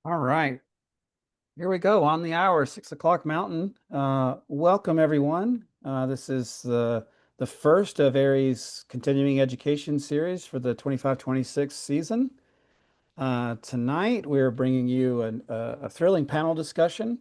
All right, here we go on the hour, 6 o'clock Mountain. Welcome everyone. This is the first of AIARE's continuing education series for the 25-26 season. Tonight, we're bringing you a thrilling panel discussion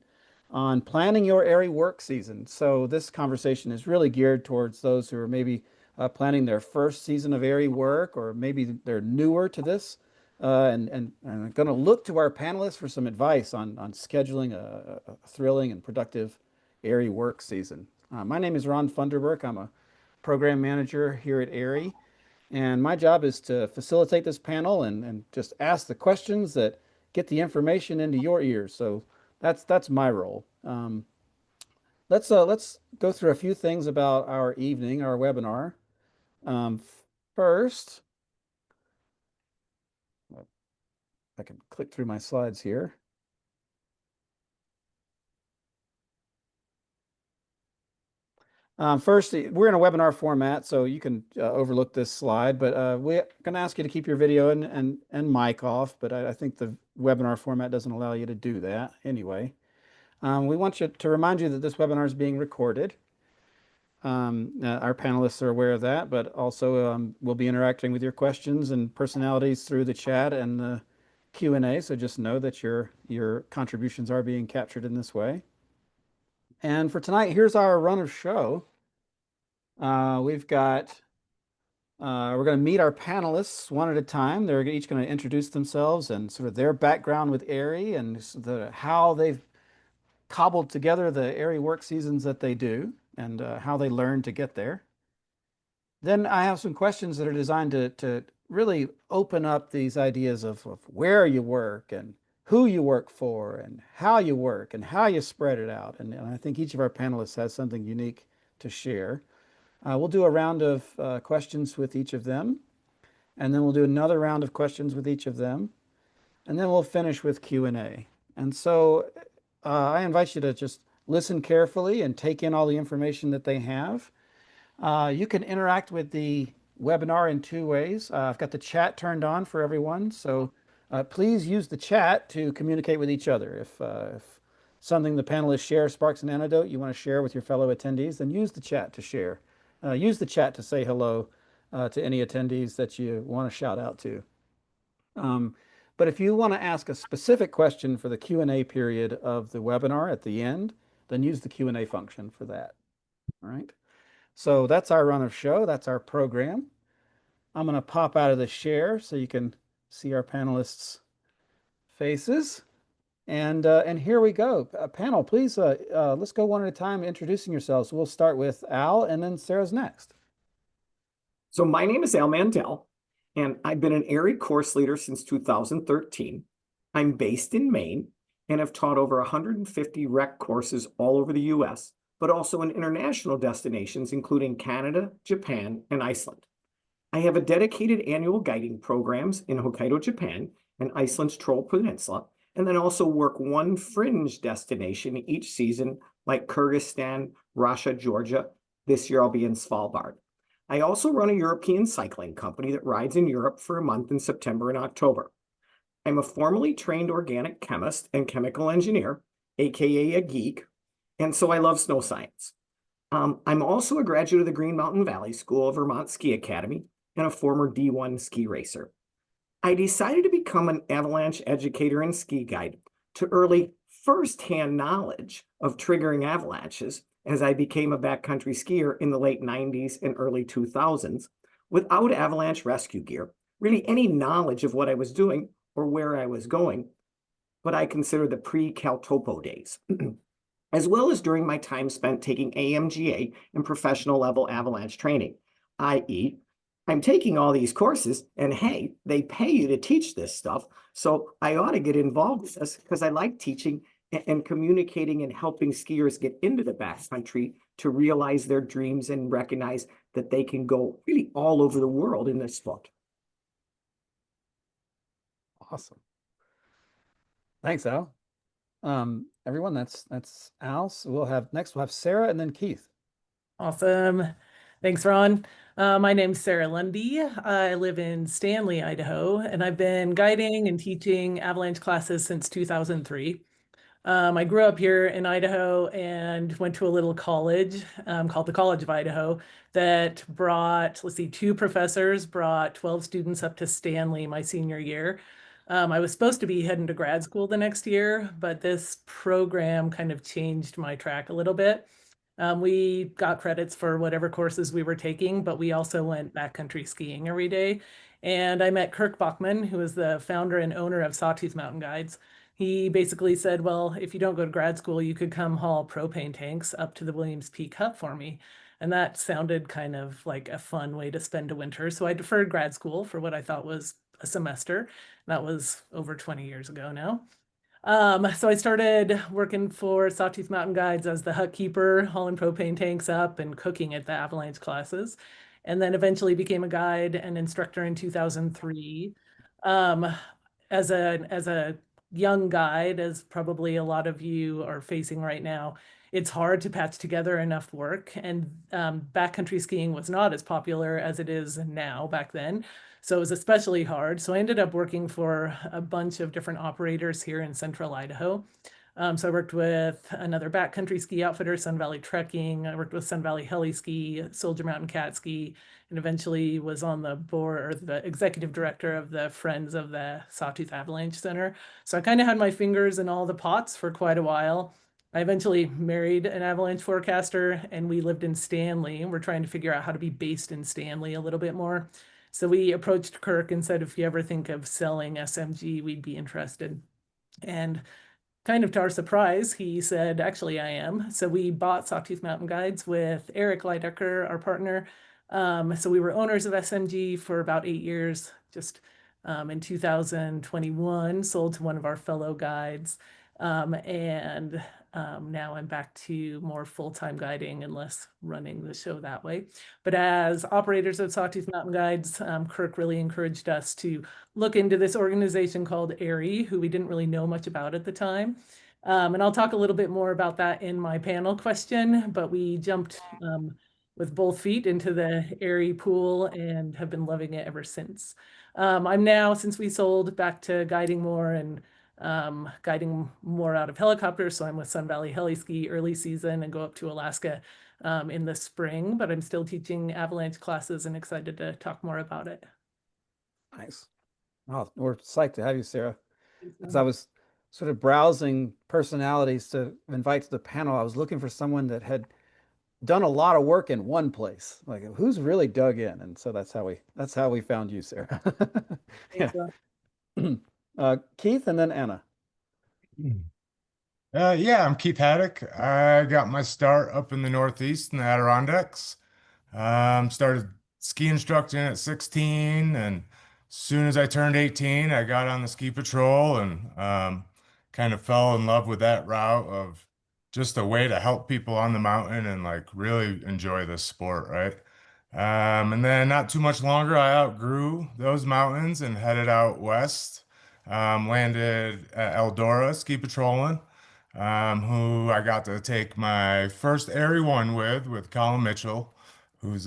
on planning your AIARE work season. So this conversation is really geared towards those who are maybe planning their first season of AIARE work, or maybe they're newer to this, and going to look to our panelists for some advice on scheduling a thrilling and productive AIARE work season. My name is Ron Funderburk. I'm a program manager here at AIARE. And my job is to facilitate this panel and just ask the questions that get the information into your ears. So that's my role. Let's go through a few things about our evening, our webinar. Um, First, I can click through my slides here. First, we're in a webinar format, so you can overlook this slide, but we're going to ask you to keep your video and mic off, but I think the webinar format doesn't allow you to do that anyway. We want you to remind you that this webinar is being recorded. Our panelists are aware of that, but also we'll be interacting with your questions and personalities through the chat and the Q&A, so just know that your contributions are being captured in this way. And for tonight, here's our run of show. We've got we're going to meet our panelists one at a time. They're each going to introduce themselves and sort of their background with AIARE and how they've cobbled together the AIARE work seasons that they do and how they learn to get there. Then I have some questions that are designed to really open up these ideas of where you work and who you work for and how you spread it out. And I think each of our panelists has something unique to share. We'll do a round of questions with each of them, and then we'll do another round of questions with each of them, and then we'll finish with Q&A. And so I invite you to just listen carefully and take in all the information that they have. You can interact with the webinar in two ways. I've got the chat turned on for everyone, so please use the chat to communicate with each other. If something the panelists share sparks an anecdote you want to share with your fellow attendees, then use the chat to share. Use the chat to say hello to any attendees that you want to shout out to. Um, but if you want to ask a specific question for the Q&A period of the webinar at the end, then use the Q&A function for that. All right. So that's our run of show. That's our program. I'm going to pop out of the share so you can see our panelists' faces. And here we go. Panel, please, let's go one at a time introducing yourselves. We'll start with Al, and then Sarah's next. So my name is Al Mandel, and I've been an AIARE course leader since 2013. I'm based in Maine and have taught over 150 rec courses all over the US, but also in international destinations, including Canada, Japan, and Iceland. I have a dedicated annual guiding programs in Hokkaido, Japan, and Iceland's Troll Peninsula, and then also work one fringe destination each season, like Kyrgyzstan, Russia, Georgia. This year I'll be in Svalbard. I also run a European cycling company that rides in Europe for a month in September and October. I'm a formally trained organic chemist and chemical engineer, aka a geek, and so I love snow science. I'm also a graduate of the Green Mountain Valley School of Vermont Ski Academy and a former D1 ski racer. I decided to become an avalanche educator and ski guide to early firsthand knowledge of triggering avalanches as I became a backcountry skier in the late 90s and early 2000s without avalanche rescue gear, really any knowledge of what I was doing or where I was going, but I consider the pre-Caltopo days, as well as during my time spent taking AMGA and professional level avalanche training, i.e., I'm taking all these courses and hey, they pay you to teach this stuff. So I ought to get involved with this because I like teaching and communicating and helping skiers get into the backcountry to realize their dreams and recognize that they can go really all over the world in this sport. Awesome. Thanks, Al. Everyone, that's Al. So we'll have Sarah and then Keith. Awesome. Thanks, Ron. My name's Sarah Lundy. I live in Stanley, Idaho, and I've been guiding and teaching avalanche classes since 2003. I grew up here in Idaho and went to a little college called the College of Idaho that brought, let's see, two professors brought 12 students up to Stanley my senior year. I was supposed to be heading to grad school the next year, but this program kind of changed my track a little bit. We got credits for whatever courses we were taking, but we also went backcountry skiing every day. And I met Kirk Bachman, who is the founder and owner of Sawtooth Mountain Guides. He basically said, well, if you don't go to grad school, you could come haul propane tanks up to the Williams Peak Hut for me. And that sounded kind of like a fun way to spend a winter. So I deferred grad school for what I thought was a semester. That was over 20 years ago now. So I started working for Sawtooth Mountain Guides as the hut keeper, hauling propane tanks up and cooking at the avalanche classes, and then eventually became a guide and instructor in 2003. Um, as a young guide, as probably a lot of you are facing right now, it's hard to patch together enough work, and backcountry skiing was not as popular as it is now back then. So it was especially hard. So I ended up working for a bunch of different operators here in central Idaho. So I worked with another backcountry ski outfitter, Sun Valley Trekking. I worked with Sun Valley Heli Ski, Soldier Mountain Cat Ski, and eventually was on the board or the executive director of the Friends of the Sawtooth Avalanche Center. So I kind of had my fingers in all the pots for quite a while. I eventually married an avalanche forecaster and we lived in Stanley. We're trying to figure out how to be based in Stanley a little bit more. So we approached Kirk and said, if you ever think of selling SMG, we'd be interested. And kind of to our surprise, he said, actually, I am. So we bought Sawtooth Mountain Guides with Eric Leidecker, our partner. So we were owners of SMG for about 8 years, just in 2021, sold to one of our fellow guides. And now I'm back to more full-time guiding and less running the show that way. But as operators of Sawtooth Mountain Guides, Kirk really encouraged us to look into this organization called AIARE, who we didn't really know much about at the time. And I'll talk a little bit more about that in my panel question, but we jumped with both feet into the AIARE pool and have been loving it ever since. I'm now, since we sold, back to guiding more and guiding more out of helicopters. So I'm with Sun Valley Heli Ski early season and go up to Alaska in the spring, but I'm still teaching avalanche classes and excited to talk more about it. Nice. Oh, we're psyched to have you, Sarah. As I was sort of browsing personalities to invite to the panel, I was looking for someone that had done a lot of work in one place. Like who's really dug in? And so that's how we found you, Sarah. Yeah. Thanks, Ron. Keith and then Anna. Yeah, I'm Keith Haddock. I got my start up in the Northeast in the Adirondacks. Started ski instructing at 16, and as soon as I turned 18, I got on the ski patrol and kind of fell in love with that route of just a way to help people on the mountain and like really enjoy this sport, right? And then not too much longer, I outgrew those mountains and headed out west. Landed at Eldora ski patrolling, who I got to take my first Airy one with Colin Mitchell, who's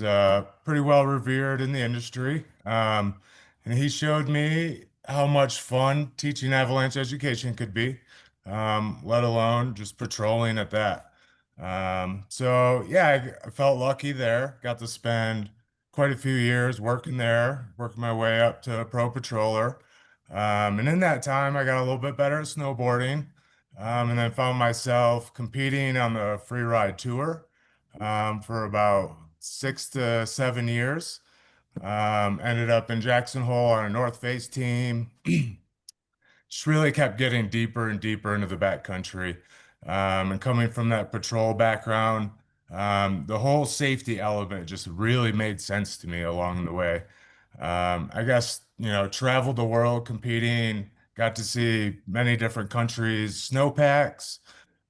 pretty well revered in the industry. And he showed me how much fun teaching avalanche education could be, let alone just patrolling at that. So yeah, I felt lucky there. Got to spend quite a few years working there, working my way up to a pro patroller. And in that time, I got a little bit better at snowboarding, and then found myself competing on the free ride tour for about 6 to 7 years. Ended up in Jackson Hole on a North Face team. Just really kept getting deeper and deeper into the backcountry. And coming from that patrol background, the whole safety element just really made sense to me along the way. I guess, traveled the world competing, got to see many different countries, snowpacks.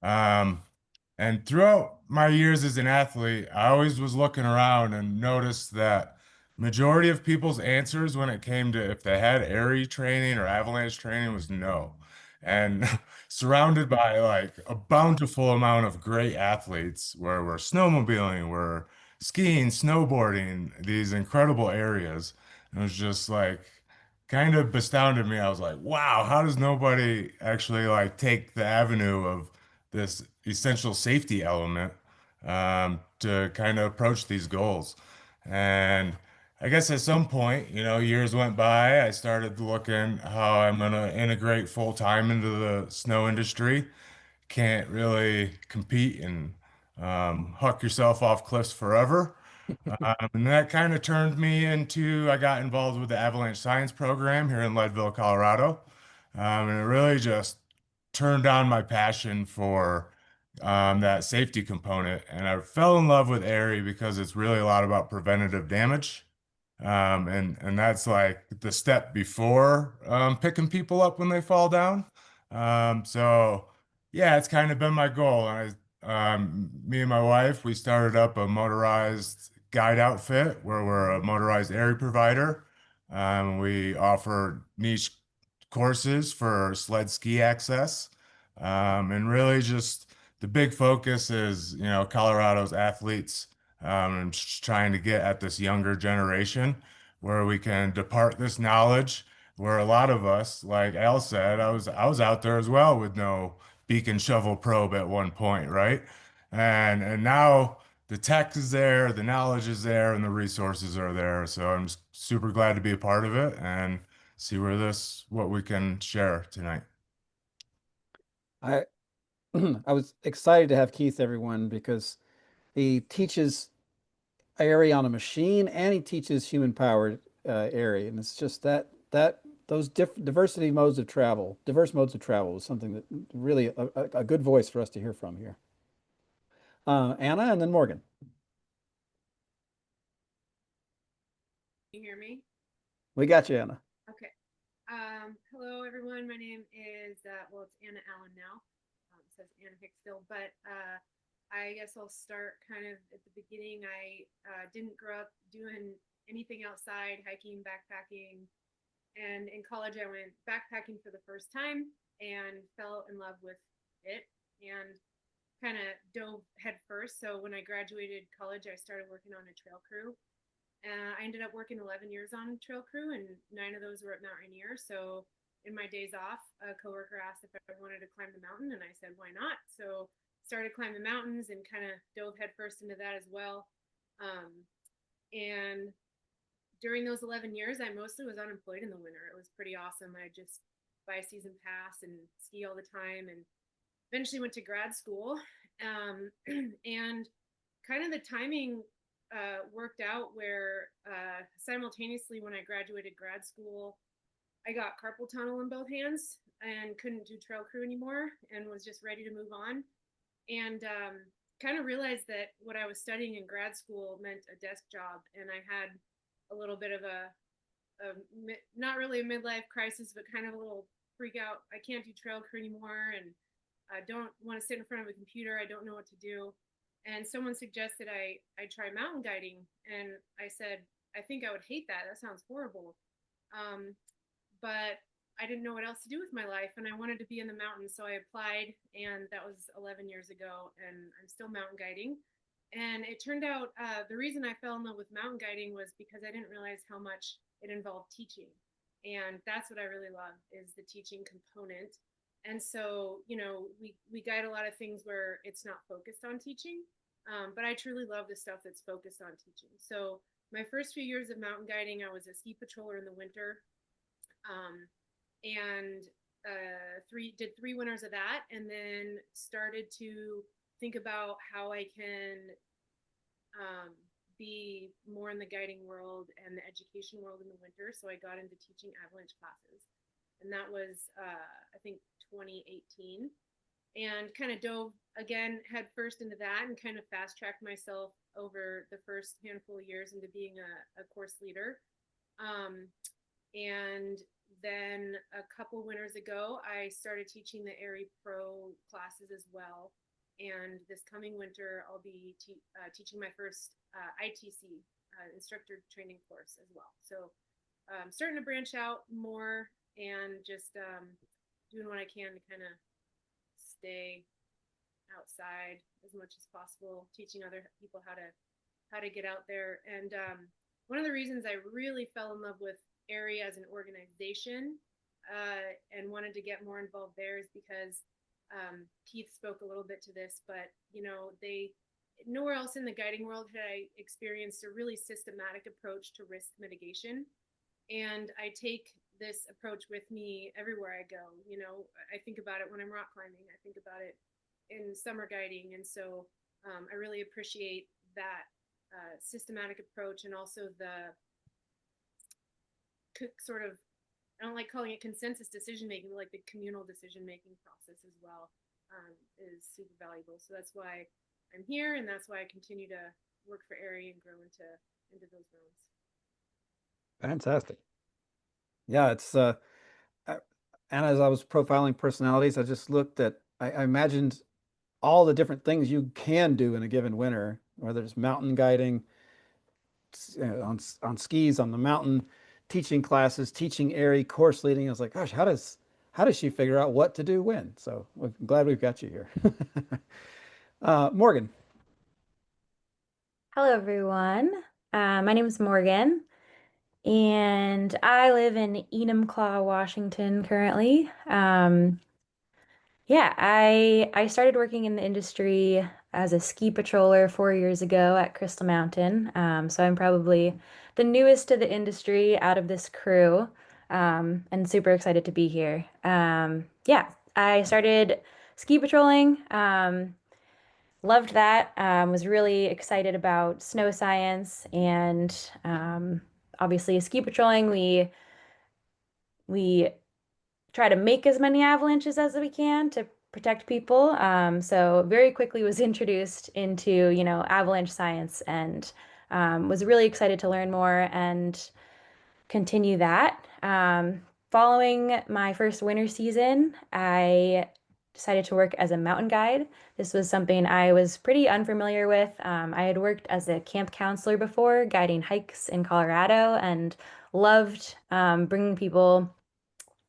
Um, and throughout my years as an athlete, I always was looking around and noticed that majority of people's answers when it came to if they had airy training or avalanche training was no. And surrounded by like a bountiful amount of great athletes where we're snowmobiling, we're skiing, snowboarding, these incredible areas. And it was just like kind of astounded me. I was like, wow, how does nobody actually like take the avenue of this essential safety element to kind of approach these goals? And I guess at some point, years went by, I started looking how I'm going to integrate full time into the snow industry. Can't really compete and huck yourself off cliffs forever. And that kind of turned me into, I got involved with the avalanche science program here in Leadville, Colorado. And it really just turned on my passion for that safety component. And I fell in love with AIARE because it's really a lot about preventative damage. And that's like the step before picking people up when they fall down. So yeah, it's kind of been my goal. And me and my wife, we started up a motorized guide outfit where we're a motorized area provider. We offer niche courses for sled ski access. And really just the big focus is, Colorado's athletes and just trying to get at this younger generation where we can depart this knowledge where a lot of us, like Al said, I was out there as well with no beacon shovel probe at one point, right? And now the tech is there, the knowledge is there, and the resources are there. So I'm just super glad to be a part of it and see what we can share tonight. I I was excited to have Keith, everyone, because he teaches area on a machine and he teaches human powered area, and it's just that those diversity modes of travel, diverse modes of travel, is something that really a good voice for us to hear from here. Anna, and then Morgan. Can you hear me? We got you, Anna. Okay. Hello, everyone. My name is, well, it's Anna Allen now. It says Anna Hicksville, but I guess I'll start kind of at the beginning. I didn't grow up doing anything outside, hiking, backpacking. And in college, I went backpacking for the first time and fell in love with it and kind of dove head first. So when I graduated college, I started working on a trail crew. I ended up working 11 years on a trail crew, and 9 of those were at Mount Rainier. So in my days off, a coworker asked if I wanted to climb the mountain, and I said, why not? So started climbing mountains and kind of dove headfirst into that as well. And during those 11 years, I mostly was unemployed in the winter. It was pretty awesome. I just buy a season pass and ski all the time, and eventually went to grad school. And kind of the timing worked out where simultaneously when I graduated grad school, I got carpal tunnel in both hands and couldn't do trail crew anymore and was just ready to move on. And kind of realized that what I was studying in grad school meant a desk job. And I had a little bit of a not really a midlife crisis, but kind of a little freak out. I can't do trail crew anymore, and I don't want to sit in front of a computer. I don't know what to do. And someone suggested I try mountain guiding, and I said, I think I would hate that. That sounds horrible. But I didn't know what else to do with my life, and I wanted to be in the mountains, so I applied, and that was 11 years ago, and I'm still mountain guiding. And it turned out the reason I fell in love with mountain guiding was because I didn't realize how much it involved teaching. And that's what I really love, is the teaching component. And so, we guide a lot of things where it's not focused on teaching, but I truly love the stuff that's focused on teaching. So my first few years of mountain guiding, I was a ski patroller in the winter, and did 3 winters of that, and then started to think about how I can be more in the guiding world and the education world in the winter. So I got into teaching avalanche classes, and that was I think 2018, and kind of dove again head first into that and kind of fast tracked myself over the first handful of years into being a course leader. And then a couple winters ago, I started teaching the AIARE Pro classes as well. And this coming winter, I'll be teaching my first ITC instructor training course as well. So I'm starting to branch out more and just doing what I can to kind of stay outside as much as possible, teaching other people how to how to get out there. And one of the reasons I really fell in love with AIARE as an organization and wanted to get more involved there is because Keith spoke a little bit to this, but nowhere else in the guiding world had I experienced a really systematic approach to risk mitigation. And I take this approach with me everywhere I go. I think about it when I'm rock climbing, I think about it in summer guiding. And so I really appreciate that systematic approach, and also the sort of, I don't like calling it consensus decision making, but like the communal decision making process as well is super valuable. So that's why I'm here, and that's why I continue to work for AIARE and grow into those realms. Fantastic. Yeah, it's and as I was profiling personalities, I just looked at, I imagined all the different things you can do in a given winter, whether it's mountain guiding, on skis on the mountain, teaching classes, teaching AIARE, course leading. I was like, gosh, how does she figure out what to do when? So I'm glad we've got you here. Morgan. Hello, everyone. My name is Morgan, and I live in Enumclaw, Washington currently. Yeah, I started working in the industry as a ski patroller 4 years ago at Crystal Mountain. So I'm probably the newest to the industry out of this crew, and super excited to be here. Yeah, I started ski patrolling. Loved that. Was really excited about snow science and obviously ski patrolling. We try to make as many avalanches as we can to protect people. So very quickly was introduced into, avalanche science, and was really excited to learn more and continue that. Following my first winter season, I decided to work as a mountain guide. This was something I was pretty unfamiliar with. I had worked as a camp counselor before, guiding hikes in Colorado, and loved bringing people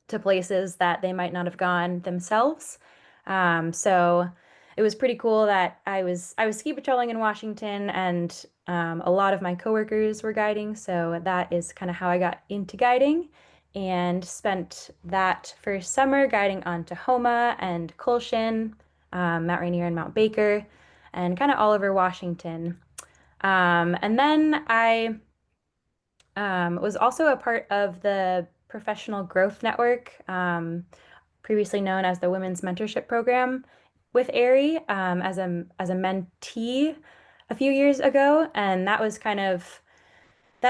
to places that they might not have gone themselves. So it was pretty cool that I was ski patrolling in Washington, and a lot of my coworkers were guiding. So that is kind of how I got into guiding, and spent that first summer guiding on Tahoma and Colshan, Mount Rainier and Mount Baker, and kind of all over Washington. And then I was also a part of the Professional Growth Network, previously known as the Women's Mentorship Program, with AIARE, as a mentee a few years ago, and that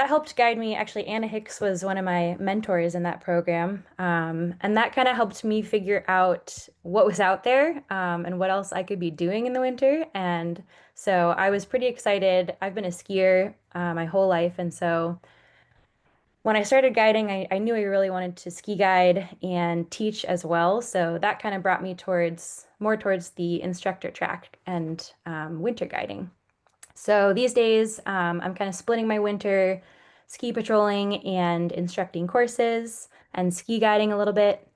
helped guide me. Actually, Anna Hicks was one of my mentors in that program, and that kind of helped me figure out what was out there, and what else I could be doing in the winter. And so I was pretty excited. I've been a skier my whole life, and so when I started guiding, I knew I really wanted to ski guide and teach as well. So that kind of brought me more towards the instructor track and winter guiding. So these days, I'm kind of splitting my winter ski patrolling and instructing courses and ski guiding a little bit.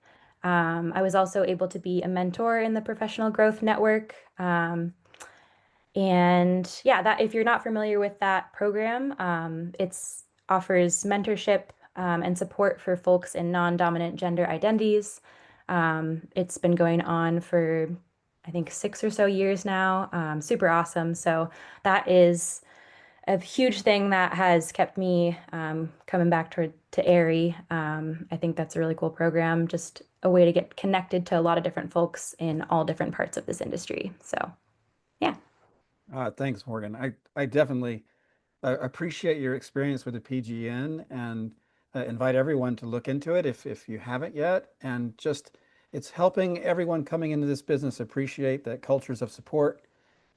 I was also able to be a mentor in the Professional Growth Network. And yeah, that if you're not familiar with that program, it's offers mentorship and support for folks in non-dominant gender identities. It's been going on for, I think, 6 or so years now. Super awesome. So that is a huge thing that has kept me coming back to AIARE. I think that's a really cool program, just a way to get connected to a lot of different folks in all different parts of this industry. So yeah. Thanks, Morgan. I definitely appreciate your experience with the PGN, and invite everyone to look into it if you haven't yet. And just, it's helping everyone coming into this business appreciate that cultures of support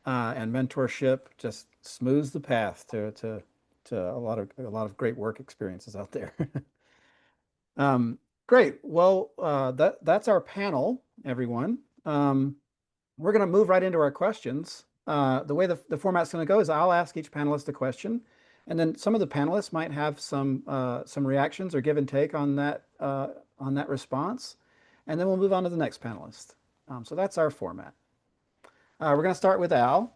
and mentorship just smooths the path to a lot of great work experiences out there. Great. Well, that's our panel, everyone. We're going to move right into our questions. The way the format's going to go is I'll ask each panelist a question, and then some of the panelists might have some reactions or give and take on that response, and then we'll move on to the next panelist. So that's our format. We're going to start with Al.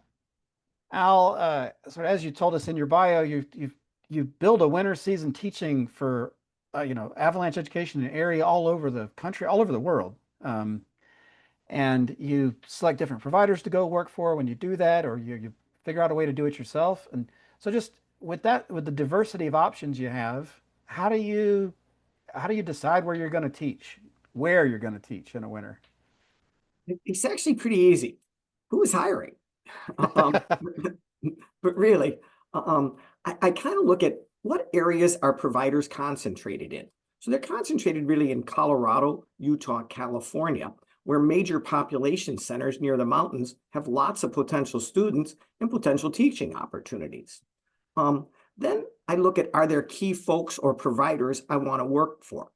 Al, sort of as you told us in your bio, you build a winter season teaching for avalanche education in an area all over the country, all over the world. Um, and you select different providers to go work for when you do that, or you figure out a way to do it yourself. And so just with that, with the diversity of options you have, how do you decide where you're going to teach, where you're going to teach in a winter? It's actually pretty easy. Who is hiring? Um, but really, I kind of look at what areas are providers concentrated in. So they're concentrated really in Colorado, Utah, California, where major population centers near the mountains have lots of potential students and potential teaching opportunities. Um, then I look at, are there key folks or providers I want to work for?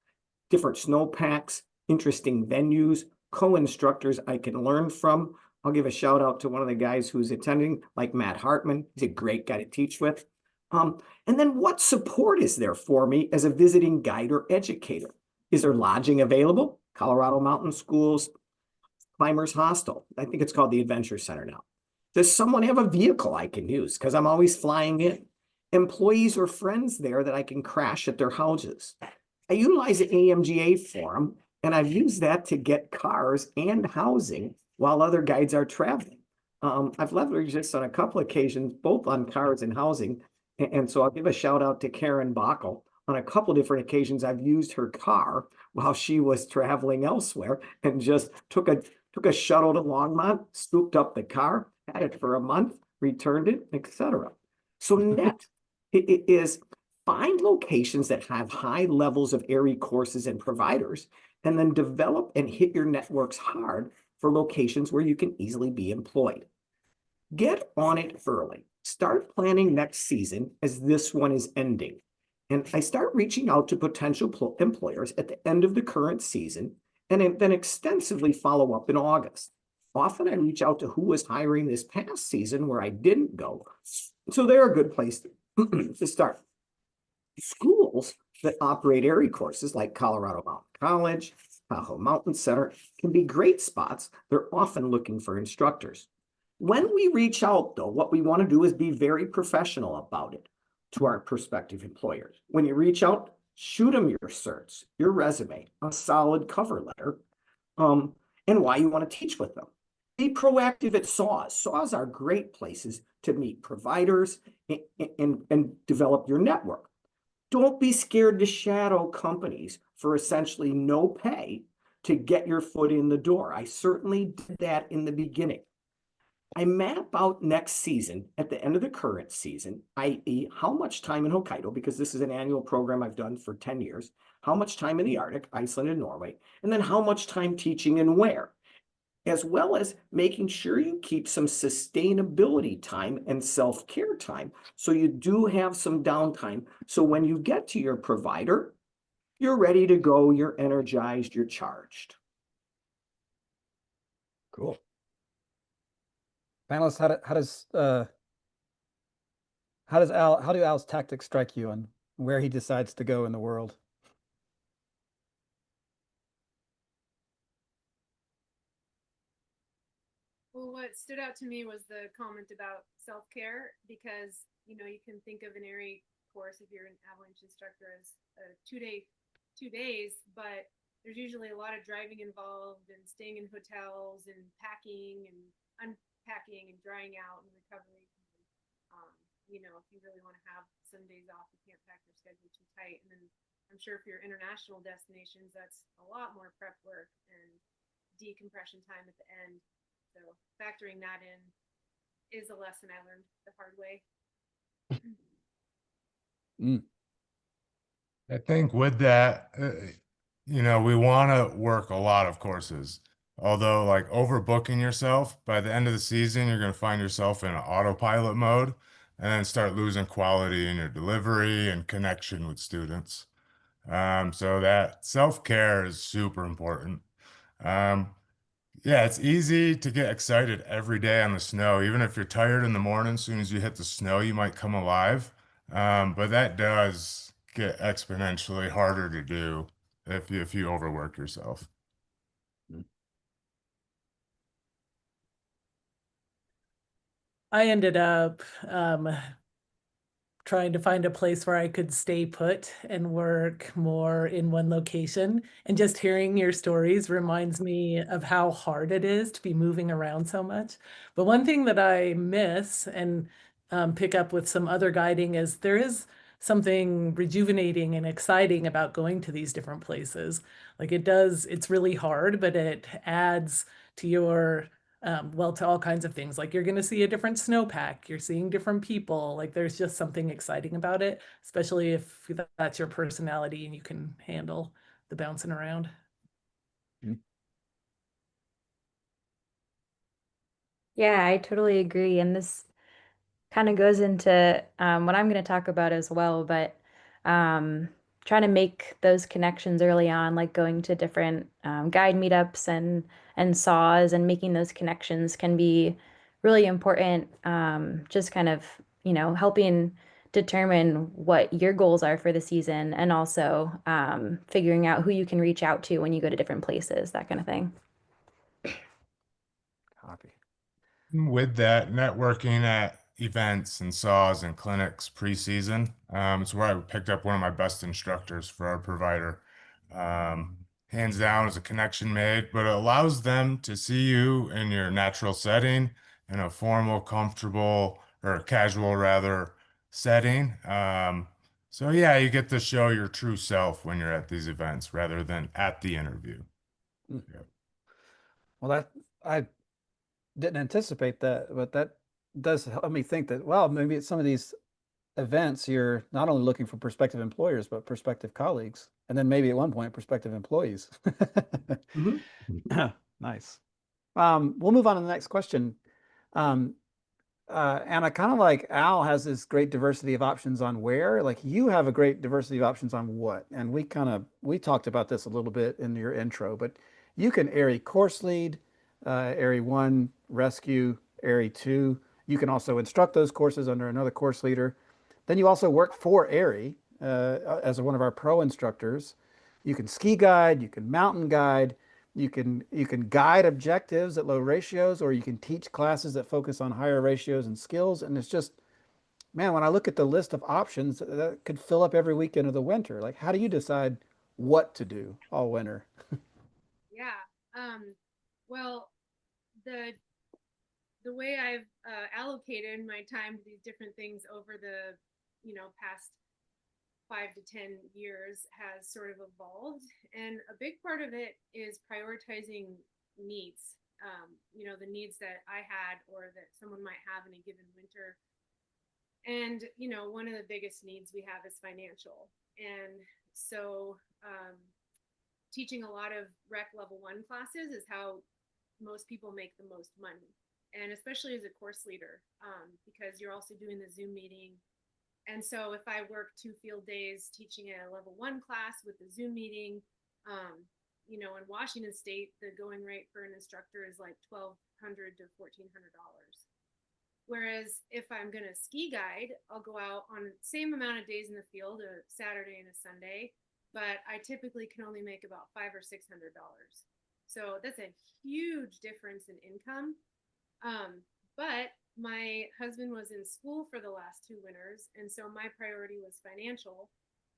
Different snowpacks, interesting venues, co-instructors I can learn from. I'll give a shout out to one of the guys who's attending, like Matt Hartman. He's a great guy to teach with. And then what support is there for me as a visiting guide or educator? Is there lodging available? Colorado Mountain Schools, Climbers Hostel. I think it's called the Adventure Center now. Does someone have a vehicle I can use? Because I'm always flying in. Employees or friends there that I can crash at their houses. I utilize the AMGA forum, and I've used that to get cars and housing while other guides are traveling. I've leveraged this on a couple occasions, both on cars and housing. And so I'll give a shout out to Karen Bockel. On a couple different occasions, I've used her car while she was traveling elsewhere and just took a shuttle to Longmont, scooped up the car, had it for a month, returned it, etc. So net it is find locations that have high levels of AIARE courses and providers, and then develop and hit your networks hard for locations where you can easily be employed. Get on it early. Start planning next season as this one is ending. And I start reaching out to potential employers at the end of the current season and then extensively follow up in August. Often I reach out to who was hiring this past season where I didn't go. So they're a good place to start. Schools that operate AIARE courses like Colorado Mountain College, Tahoe Mountain Center can be great spots. They're often looking for instructors. When we reach out, though, what we want to do is be very professional about it to our prospective employers. When you reach out, shoot them your certs, your resume, a solid cover letter, and why you want to teach with them. Be proactive at SAWs. SAWs are great places to meet providers and develop your network. Don't be scared to shadow companies for essentially no pay to get your foot in the door. I certainly did that in the beginning. I map out next season at the end of the current season, i.e., how much time in Hokkaido, because this is an annual program I've done for 10 years, how much time in the Arctic, Iceland, and Norway, and then how much time teaching and where, as well as making sure you keep some sustainability time and self-care time. So you do have some downtime. So when you get to your provider, you're ready to go, you're energized, you're charged. Cool. Panelists, how do Al's tactics strike you and where he decides to go in the world? Well, what stood out to me was the comment about self-care, because you can think of an AIARE course if you're an avalanche instructor as a 2 days, but there's usually a lot of driving involved and staying in hotels and packing and unpacking and drying out and recovery. If you really want to have some days off, you can't pack your schedule too tight. And then I'm sure for your international destinations, that's a lot more prep work and decompression time at the end. So factoring that in is a lesson I learned the hard way. Mm. I think with that, we want to work a lot of courses. Although, like overbooking yourself, by the end of the season, you're going to find yourself in autopilot mode and then start losing quality in your delivery and connection with students. So that self-care is super important. Um, yeah, it's easy to get excited every day on the snow. Even if you're tired in the morning, as soon as you hit the snow, you might come alive. But that does get exponentially harder to do if you overwork yourself. I ended up trying to find a place where I could stay put and work more in one location. And just hearing your stories reminds me of how hard it is to be moving around so much. But one thing that I miss and pick up with some other guiding is there is something rejuvenating and exciting about going to these different places. Like it's really hard, but it adds to your well, to all kinds of things. Like you're going to see a different snowpack, you're seeing different people. Like there's just something exciting about it, especially if that's your personality and you can handle the bouncing around. Yeah, I totally agree. And this kind of goes into what I'm going to talk about as well, but um, trying to make those connections early on, like going to different guide meetups and saws and making those connections can be really important. Just kind of, helping determine what your goals are for the season and also figuring out who you can reach out to when you go to different places, that kind of thing. Copy. With that, networking at events and saws and clinics preseason, it's where I picked up one of my best instructors for our provider. Hands down is a connection made, but it allows them to see you in your natural setting in a formal, comfortable, or casual rather setting. So yeah, you get to show your true self when you're at these events rather than at the interview. Mm. Yep. Well, I didn't anticipate that, but that does help me think that, well, maybe at some of these events, you're not only looking for prospective employers, but prospective colleagues, and then maybe at one point, prospective employees. Mhm. Nice. We'll move on to the next question. Um, Anna, kind of like Al has this great diversity of options on where, like you have a great diversity of options on what. And we talked about this a little bit in your intro, but you can AIARE course lead, AIARE 1, rescue, AIARE 2. You can also instruct those courses under another course leader. Then you also work for AIARE as one of our pro instructors. You can ski guide, you can mountain guide, you can guide objectives at low ratios, or you can teach classes that focus on higher ratios and skills. And it's just, man, when I look at the list of options, that could fill up every weekend of the winter. Like, how do you decide what to do all winter? Yeah. Well, the the way I've allocated my time to these different things over the past 5 to 10 years has sort of evolved, and a big part of it is prioritizing needs. The needs that I had or that someone might have in a given winter. And one of the biggest needs we have is financial, and so teaching a lot of rec level 1 classes is how most people make the most money, and especially as a course leader, because you're also doing the Zoom meeting. And so if I work 2 field days teaching a level 1 class with the Zoom meeting, in Washington State, the going rate for an instructor is like $1,200 to $1,400. Whereas if I'm going to ski guide, I'll go out on the same amount of days in the field, a Saturday and a Sunday, but I typically can only make about $500 or $600. So that's a huge difference in income. But my husband was in school for the last 2 winters, and so my priority was financial.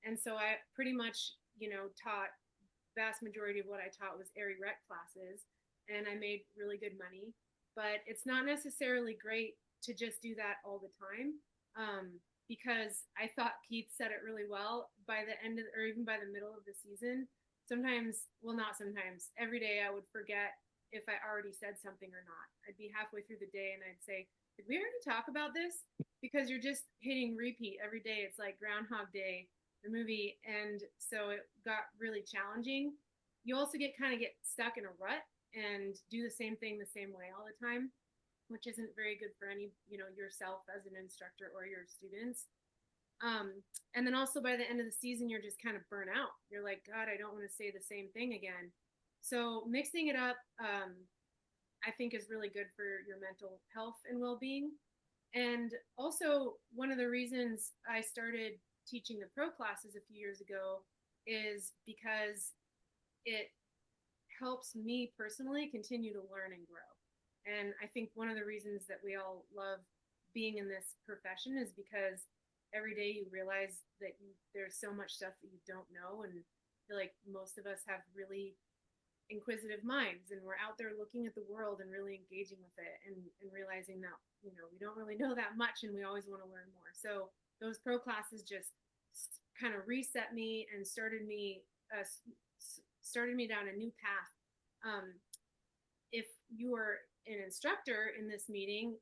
And so I pretty much, taught vast majority of what I taught was AIARE rec classes, and I made really good money. But it's not necessarily great to just do that all the time, because I thought Keith said it really well. By the end of, or even by the middle of the season, sometimes, well, not sometimes, every day I would forget if I already said something or not. I'd be halfway through the day and I'd say, did we already talk about this? Because you're just hitting repeat every day. It's like Groundhog Day, the movie. And so it got really challenging. You also get stuck in a rut and do the same thing the same way all the time, which isn't very good for any, yourself as an instructor or your students. And then also by the end of the season, you're just kind of burnt out. You're like, God, I don't want to say the same thing again. So mixing it up, I think is really good for your mental health and well-being. And also one of the reasons I started teaching the pro classes a few years ago is because it helps me personally continue to learn and grow. And I think one of the reasons that we all love being in this profession is because every day you realize that there's so much stuff that you don't know. And I feel like most of us have really inquisitive minds, and we're out there looking at the world and really engaging with it, and realizing that, you know, we don't really know that much and we always want to learn more. So those pro classes just kind of reset me and started me down a new path. If you are an instructor in this meeting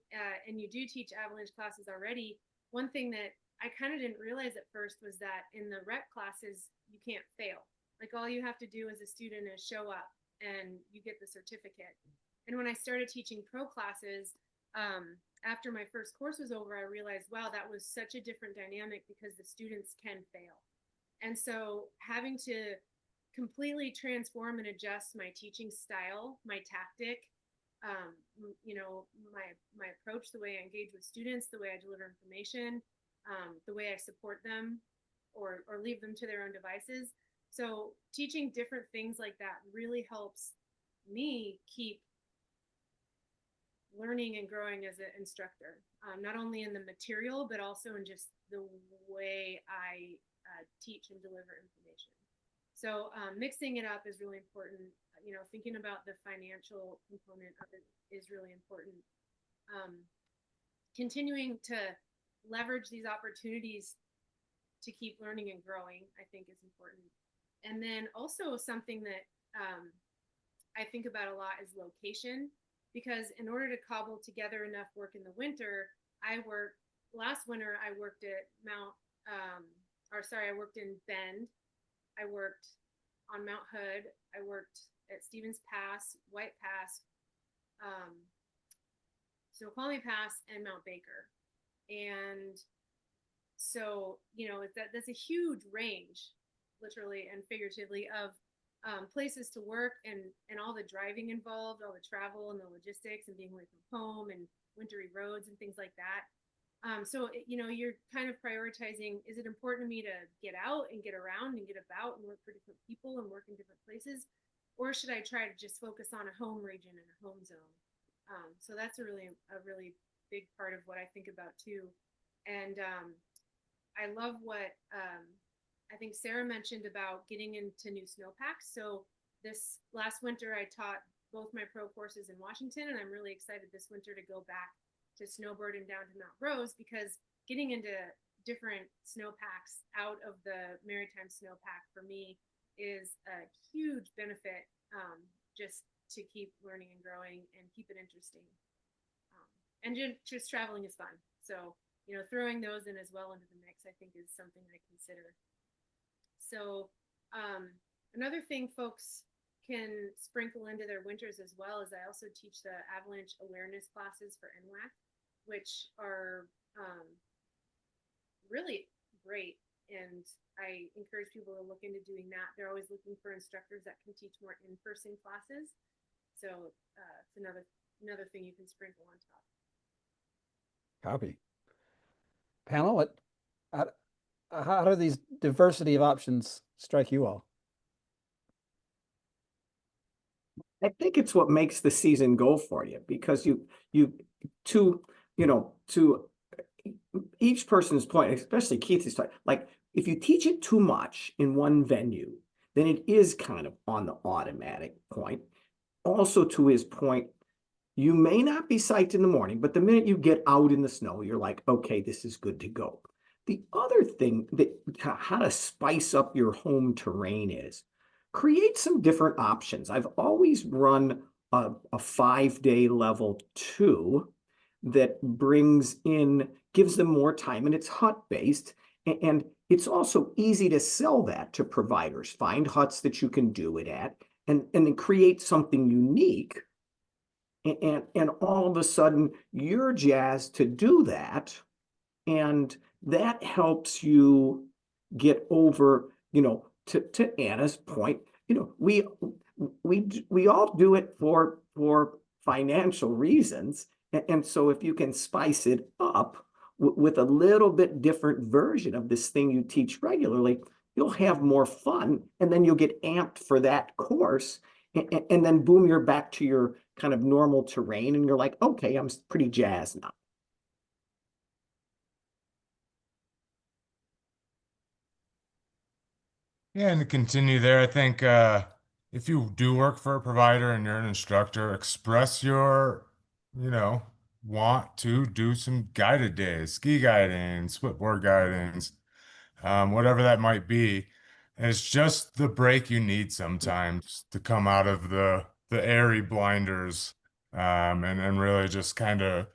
and you do teach avalanche classes already, one thing that I kind of didn't realize at first was that in the rep classes, you can't fail. Like, all you have to do as a student is show up and you get the certificate. And when I started teaching pro classes, after my first course was over, I realized, wow, that was such a different dynamic because the students can fail. And so having to completely transform and adjust my teaching style, my tactic, you know, my approach, the way I engage with students, the way I deliver information, the way I support them or leave them to their own devices. So teaching different things like that really helps me keep learning and growing as an instructor, not only in the material, but also in just the way I teach and deliver information. So mixing it up is really important. You know, thinking about the financial component of it is really important. Continuing to leverage these opportunities to keep learning and growing, I think, is important. And then also something that I think about a lot is location, because in order to cobble together enough work in the winter, last winter I worked at I worked in Bend, I worked on Mount Hood, I worked at Stevens Pass, White Pass, Snoqualmie Pass, and Mount Baker. And so, you know, that's a huge range, literally and figuratively, of places to work, and all the driving involved, all the travel and the logistics and being away from home and wintry roads and things like that. So, you know, you're kind of prioritizing, is it important to me to get out and get around and get about and work for different people and work in different places? Or should I try to just focus on a home region and a home zone? So that's a really big part of what I think about too. And I love what I think Sarah mentioned about getting into new snowpacks. So this last winter, I taught both my pro courses in Washington, and I'm really excited this winter to go back to snowbirding down to Mount Rose, because getting into different snowpacks out of the maritime snowpack for me is a huge benefit, just to keep learning and growing and keep it interesting. And just traveling is fun. So, you know, throwing those in as well into the mix, I think, is something I consider. So another thing folks can sprinkle into their winters as well is I also teach the avalanche awareness classes for NWAC, which are really great. And I encourage people to look into doing that. They're always looking for instructors that can teach more in-person classes. So it's another thing you can sprinkle on top. Copy. Panel, how do these diversity of options strike you all? I think it's what makes the season go for you, because to each person's point, especially Keith's point, like, if you teach it too much in one venue, then it is kind of on the automatic point. Also, to his point, you may not be psyched in the morning, but the minute you get out in the snow, you're like, okay, this is good to go. The other thing that how to spice up your home terrain is create some different options. I've always run a 5-day level 2 that gives them more time, and it's hut-based. And it's also easy to sell that to providers. Find huts that you can do it at, and then create something unique. And all of a sudden, you're jazzed to do that. And that helps you get over, to Anna's point, we all do it for financial reasons. And so if you can spice it up with a little bit different version of this thing you teach regularly, you'll have more fun, and then you'll get amped for that course. And then boom, you're back to your kind of normal terrain, and you're like, okay, I'm pretty jazzed now. Yeah, and to continue there, I think if you do work for a provider and you're an instructor, express your, you know, want to do some guided days, ski guiding, split board guidings, whatever that might be. And it's just the break you need sometimes to come out of the airy blinders, and really just kind of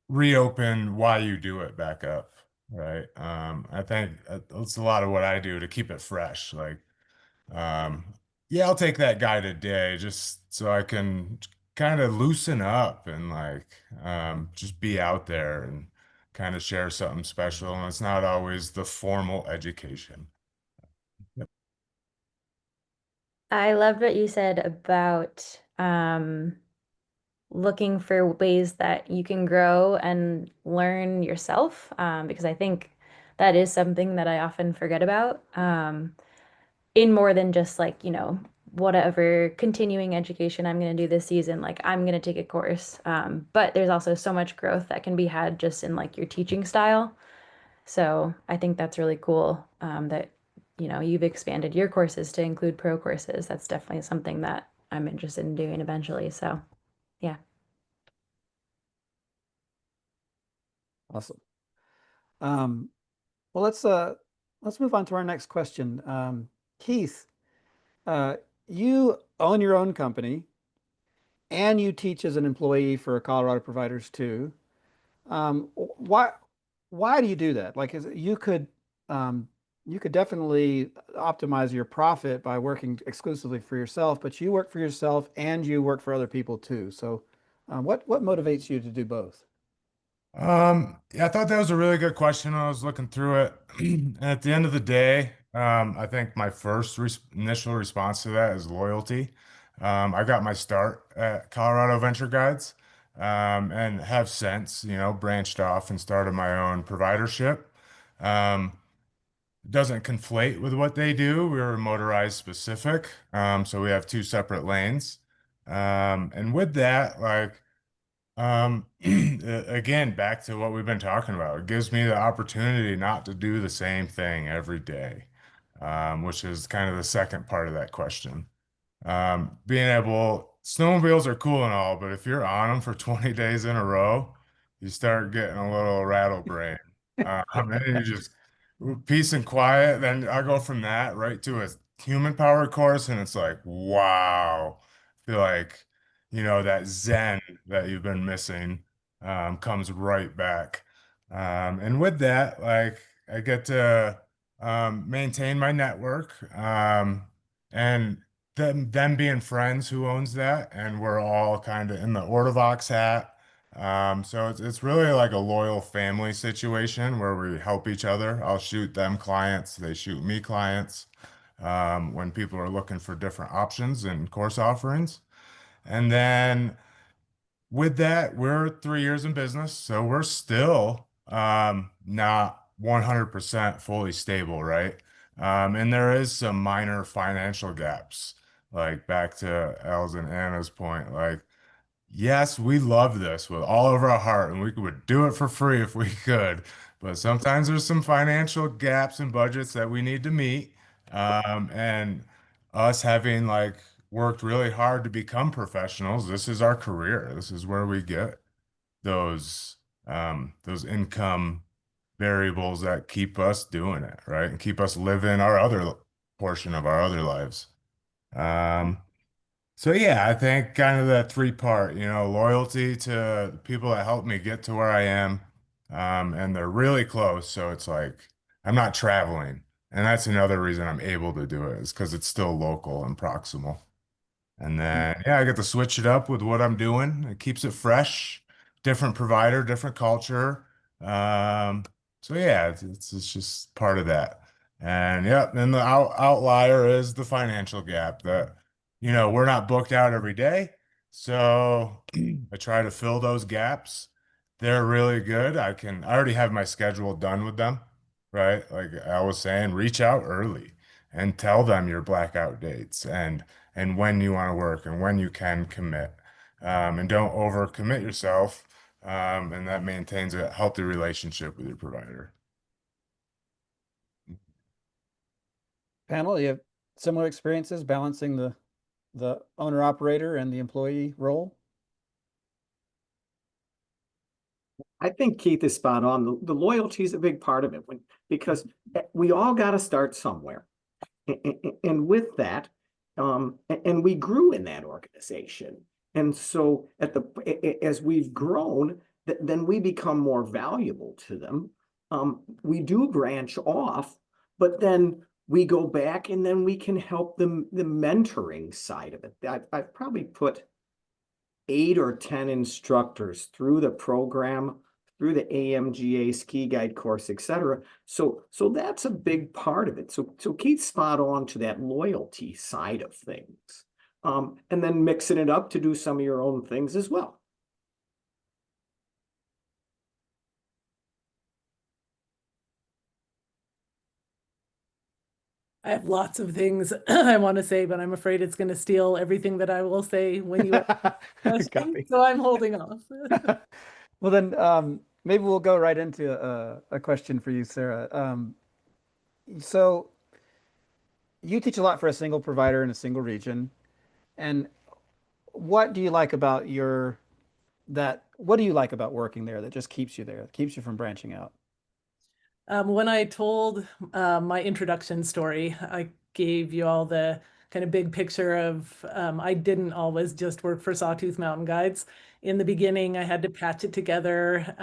reopen why you do it back up, right? I think that's a lot of what I do to keep it fresh. Like, um, yeah, I'll take that guided day just so I can kind of loosen up and like just be out there and kind of share something special. And it's not always the formal education. Yep. I loved what you said about looking for ways that you can grow and learn yourself, because I think that is something that I often forget about, in more than just like, whatever continuing education I'm going to do this season, like I'm going to take a course. But there's also so much growth that can be had just in like your teaching style. So I think that's really cool, that you've expanded your courses to include pro courses. That's definitely something that I'm interested in doing eventually. So yeah. Awesome. Um, well, let's move on to our next question. Keith, uh, you own your own company and you teach as an employee for Colorado Providers too. Why do you do that? Like, um, you could definitely optimize your profit by working exclusively for yourself, but you work for yourself and you work for other people too. So, what motivates you to do both? Yeah, I thought that was a really good question. I was looking through it. And at the end of the day, I think my first initial response to that is loyalty. I got my start at Colorado Venture Guides, and have since, branched off and started my own providership. Um, doesn't conflate with what they do. We're motorized specific. So we have two separate lanes. And with that, like, again, back to what we've been talking about. It gives me the opportunity not to do the same thing every day, which is kind of the second part of that question. Being able, snowmobiles are cool and all, but if you're on them for 20 days in a row, you start getting a little rattle brain. And you just peace and quiet. Then I go from that right to a human power course, and it's like, wow. I feel like, that zen that you've been missing comes right back. And with that, like I get to maintain my network. And them being friends who owns that, and we're all kind of in the Ortovox hat. So it's really like a loyal family situation where we help each other. I'll shoot them clients, they shoot me clients, when people are looking for different options and course offerings. And then with that, we're 3 years in business, so we're still not 100% fully stable, right? And there is some minor financial gaps, like back to Els and Anna's point, like yes, we love this with all of our heart, and we would do it for free if we could. But sometimes there's some financial gaps and budgets that we need to meet. And us having like worked really hard to become professionals, this is our career. This is where we get those those income variables that keep us doing it, right? And keep us living our other portion of our other lives. Um, so yeah, I think kind of that three part, loyalty to the people that helped me get to where I am. And they're really close. So it's like I'm not traveling. And that's another reason I'm able to do it is because it's still local and proximal. And then, yeah, I get to switch it up with what I'm doing. It keeps it fresh, different provider, different culture. Um, so yeah, it's just part of that. And yeah, then the outlier is the financial gap that, we're not booked out every day. So I try to fill those gaps. They're really good. I already have my schedule done with them, right? Like I was saying, reach out early and tell them your blackout dates and when you want to work and when you can commit. And don't overcommit yourself. And that maintains a healthy relationship with your provider. Panel, you have similar experiences balancing the owner operator and the employee role? I think Keith is spot on. The loyalty is a big part of it because we all got to start somewhere. And with that, and we grew in that organization. And so as we've grown, then we become more valuable to them. We do branch off, but then we go back and then we can help them, the mentoring side of it. I've probably put 8 or 10 instructors through the program, through the AMGA ski guide course, etc. So that's a big part of it. So Keith's spot on to that loyalty side of things. And then mixing it up to do some of your own things as well. I have lots of things I want to say, but I'm afraid it's going to steal everything that I will say when you ask questions, Copy. so I'm holding off. Well, then maybe we'll go right into a question for you, Sarah. So you teach a lot for a single provider in a single region, and what do you like about what do you like about working there that just keeps you there, keeps you from branching out? When I told my introduction story, I gave you all the kind of big picture of I didn't always just work for Sawtooth Mountain Guides. In the beginning, I had to patch it together.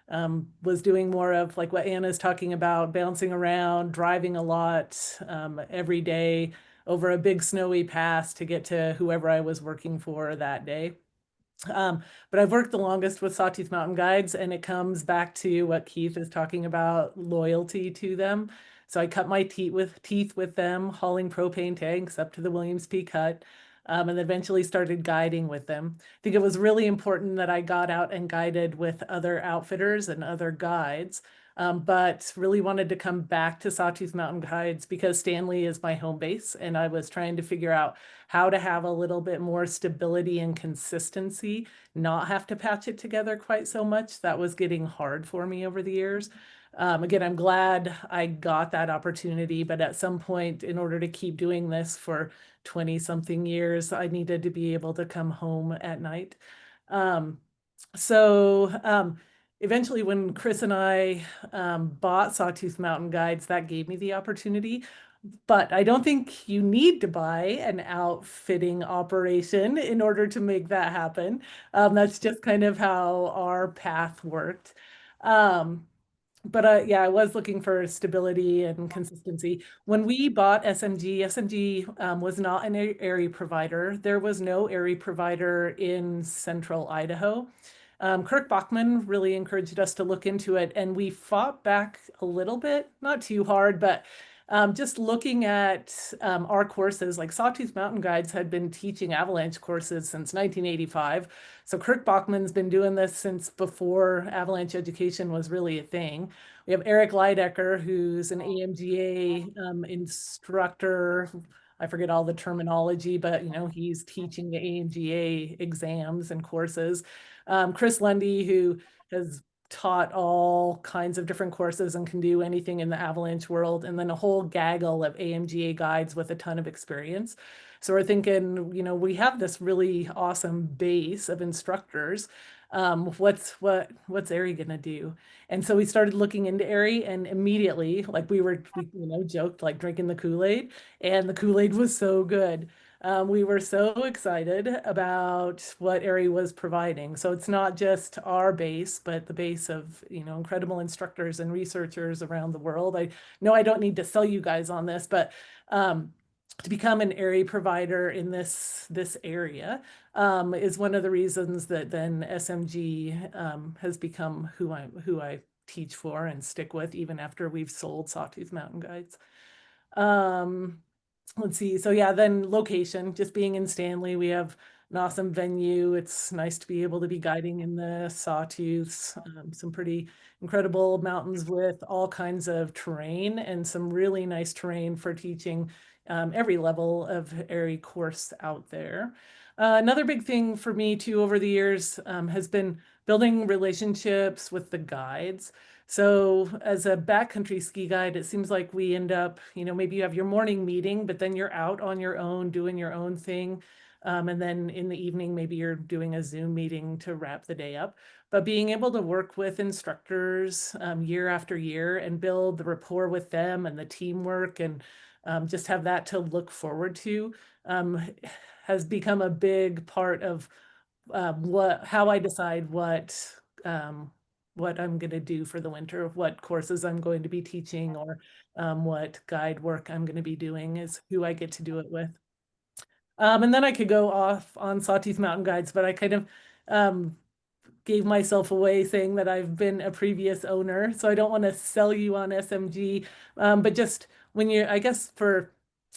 Was doing more of like what Anna's talking about, bouncing around, driving a lot every day over a big snowy pass to get to whoever I was working for that day. But I've worked the longest with Sawtooth Mountain Guides, and it comes back to what Keith is talking about, loyalty to them. So I cut my teeth with them, hauling propane tanks up to the Williams Peak Hut, and then eventually started guiding with them. I think it was really important that I got out and guided with other outfitters and other guides, but really wanted to come back to Sawtooth Mountain Guides because Stanley is my home base, and I was trying to figure out how to have a little bit more stability and consistency, not have to patch it together quite so much. That was getting hard for me over the years. Again, I'm glad I got that opportunity, but at some point, in order to keep doing this for 20 something years, I needed to be able to come home at night. So eventually when Chris and I bought Sawtooth Mountain Guides, that gave me the opportunity. But I don't think you need to buy an outfitting operation in order to make that happen. That's just kind of how our path worked. But yeah, I was looking for stability and consistency. When we bought SMG was not an AIARE provider. There was no AIARE provider in central Idaho. Kirk Bachman really encouraged us to look into it, and we fought back a little bit, not too hard, but just looking at our courses, like Sawtooth Mountain Guides had been teaching avalanche courses since 1985. So Kirk Bachman's been doing this since before avalanche education was really a thing. We have Eric Leidecker, who's an AMGA instructor. I forget all the terminology, but he's teaching the AMGA exams and courses. Chris Lundy, who has taught all kinds of different courses and can do anything in the avalanche world, and then a whole gaggle of AMGA guides with a ton of experience. So we're thinking, we have this really awesome base of instructors. What's AIARE gonna do? And so we started looking into AIARE, and immediately, like we joked like drinking the Kool-Aid, and the Kool-Aid was so good. We were so excited about what AIARE was providing. So it's not just our base, but the base of incredible instructors and researchers around the world. I know I don't need to sell you guys on this, but to become an AIARE provider in this area is one of the reasons that then SMG has become who I teach for and stick with even after we've sold Sawtooth Mountain Guides. Let's see. So yeah, then location, just being in Stanley, we have an awesome venue. It's nice to be able to be guiding in the Sawtooths, some pretty incredible mountains with all kinds of terrain and some really nice terrain for teaching every level of AIARE course out there. Another big thing for me too over the years has been building relationships with the guides. So as a backcountry ski guide, it seems like we end up, maybe you have your morning meeting, but then you're out on your own doing your own thing. And then in the evening, maybe you're doing a Zoom meeting to wrap the day up. But being able to work with instructors year after year and build the rapport with them and the teamwork and just have that to look forward to has become a big part of how I decide what I'm going to do for the winter, what courses I'm going to be teaching, or what guide work I'm going to be doing is who I get to do it with. And then I could go off on Sawtooth Mountain Guides, but I kind of gave myself away saying that I've been a previous owner, so I don't want to sell you on SMG. But just when I guess for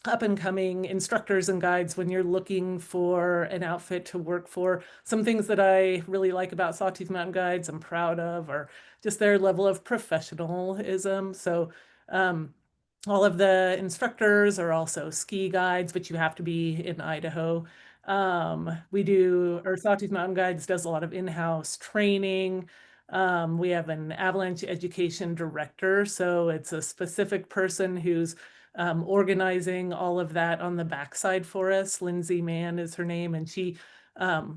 up and coming instructors and guides, when you're looking for an outfit to work for, some things that I really like about Sawtooth Mountain Guides, I'm proud of, are just their level of professionalism. So all of the instructors are also ski guides, but you have to be in Idaho. Or Sawtooth Mountain Guides does a lot of in-house training. We have an avalanche education director, so it's a specific person who's organizing all of that on the backside for us. Lindsay Mann is her name, and she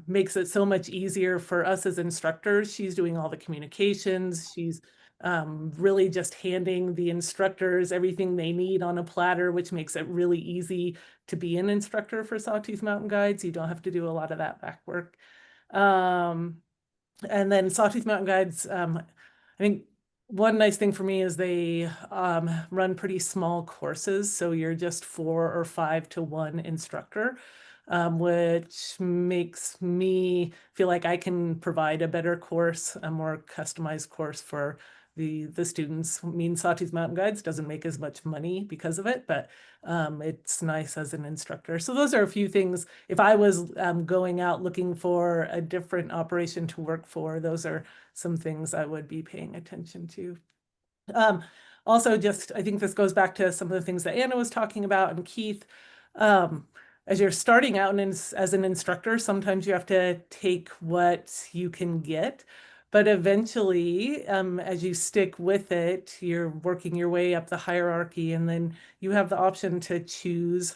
makes it so much easier for us as instructors. She's doing all the communications. She's really just handing the instructors everything they need on a platter, which makes it really easy to be an instructor for Sawtooth Mountain Guides. You don't have to do a lot of that back work. And then Sawtooth Mountain Guides, I think one nice thing for me is they run pretty small courses. So you're just 4 or 5 to 1 instructor, which makes me feel like I can provide a better course, a more customized course for the students. I mean, Sawtooth Mountain Guides doesn't make as much money because of it, but it's nice as an instructor. So those are a few things. If I was going out looking for a different operation to work for, those are some things I would be paying attention to. Also, I think this goes back to some of the things that Anna was talking about and Keith. As you're starting out as an instructor, sometimes you have to take what you can get. But eventually, as you stick with it, you're working your way up the hierarchy, and then you have the option to choose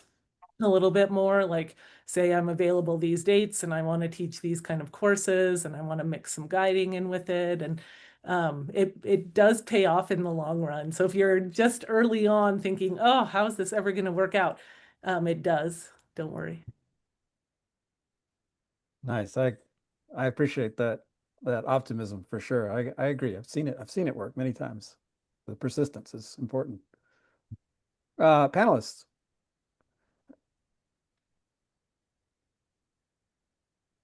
a little bit more, like say I'm available these dates and I want to teach these kind of courses and I want to mix some guiding in with it. And it does pay off in the long run. So if you're just early on thinking, oh, how is this ever going to work out? It does. Don't worry. Nice. I appreciate that optimism for sure. I agree. I've seen it work many times. The persistence is important. Panelists.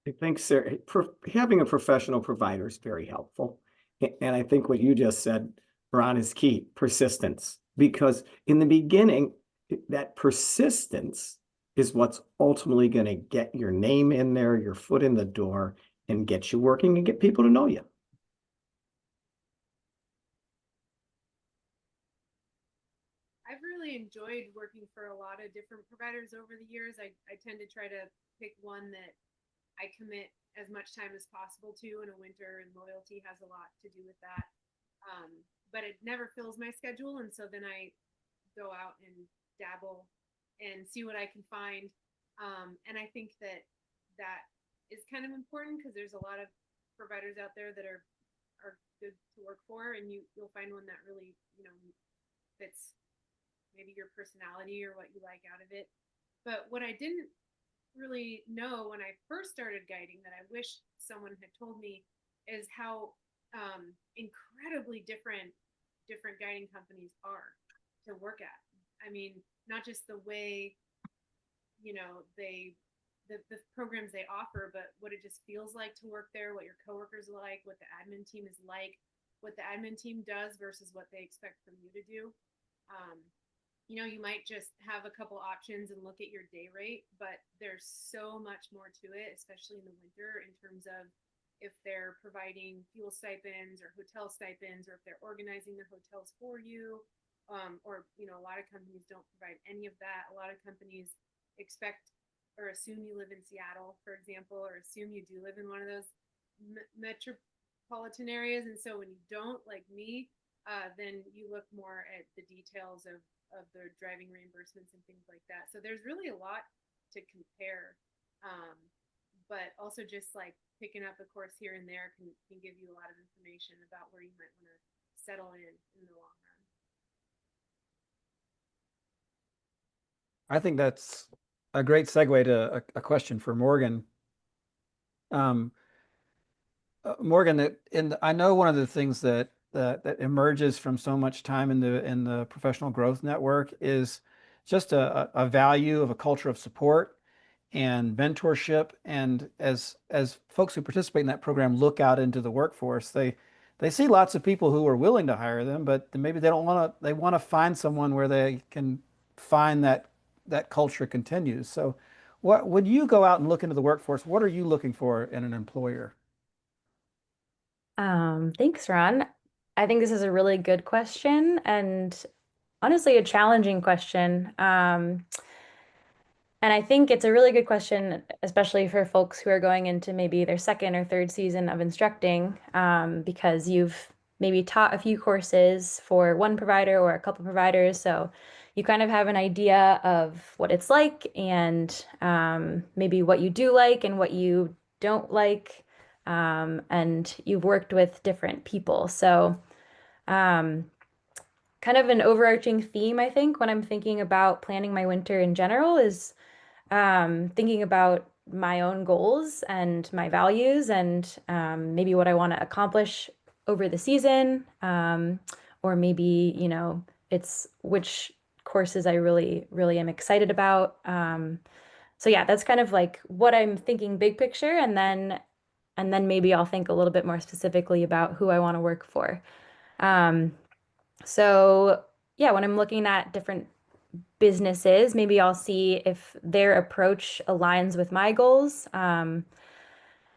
I think, Sarah, having a professional provider is very helpful. And I think what you just said, Ron, is key, persistence. Because in the beginning, that persistence is what's ultimately going to get your name in there, your foot in the door, and get you working and get people to know you. I've really enjoyed working for a lot of different providers over the years. I tend to try to pick one that I commit as much time as possible to in a winter, and loyalty has a lot to do with that. But it never fills my schedule, and so then I go out and dabble and see what I can find. And I think that is kind of important because there's a lot of providers out there that are good to work for, and you'll find one that really fits maybe your personality or what you like out of it. But what I didn't really know when I first started guiding that I wish someone had told me is how incredibly different guiding companies are to work at. I mean, not just the way the programs they offer, but what it just feels like to work there, what your coworkers are like, what the admin team is like, what the admin team does versus what they expect from you to do. You might just have a couple options and look at your day rate, but there's so much more to it, especially in the winter, in terms of if they're providing fuel stipends or hotel stipends, or if they're organizing the hotels for you, or a lot of companies don't provide any of that. A lot of companies expect or assume you live in Seattle, for example, or assume you do live in one of those metropolitan areas. And so when you don't, like me, then you look more at the details of the driving reimbursements and things like that. So there's really a lot to compare. But also just like picking up a course here and there can give you a lot of information about where you might want to settle in the long run. I think that's a great segue to a question for Morgan. Morgan, I know one of the things that emerges from so much time in the professional growth network is just a value of a culture of support and mentorship. And as folks who participate in that program look out into the workforce, they see lots of people who are willing to hire them, but maybe they don't want to. They want to find someone where they can find that culture continues. So, when you go out and look into the workforce, what are you looking for in an employer? Thanks, Ron. I think this is a really good question and honestly a challenging question. And I think it's a really good question, especially for folks who are going into maybe their second or third season of instructing, because you've maybe taught a few courses for one provider or a couple providers. So you kind of have an idea of what it's like and maybe what you do like and what you don't like. And you've worked with different people. So um, kind of an overarching theme, I think, when I'm thinking about planning my winter in general is thinking about my own goals and my values and maybe what I want to accomplish over the season. Or maybe, it's which courses I really, really am excited about. So yeah, that's kind of like what I'm thinking big picture, and then maybe I'll think a little bit more specifically about who I want to work for. Um, so yeah, when I'm looking at different businesses, maybe I'll see if their approach aligns with my goals. And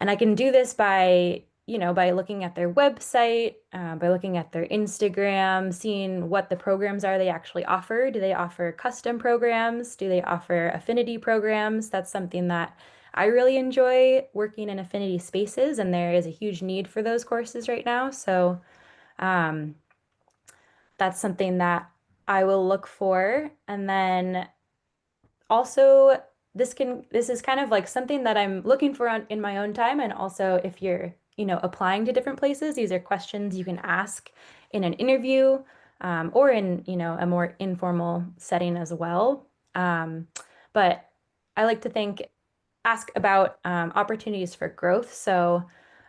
I can do this by looking at their website, by looking at their Instagram, seeing what the programs are they actually offer. Do they offer custom programs? Do they offer affinity programs? That's something that I really enjoy working in affinity spaces, and there is a huge need for those courses right now. So um, that's something that I will look for. And then also this is kind of like something that I'm looking for in my own time, and also if you're applying to different places, these are questions you can ask in an interview, or in a more informal setting as well. But I like to ask about opportunities for growth. So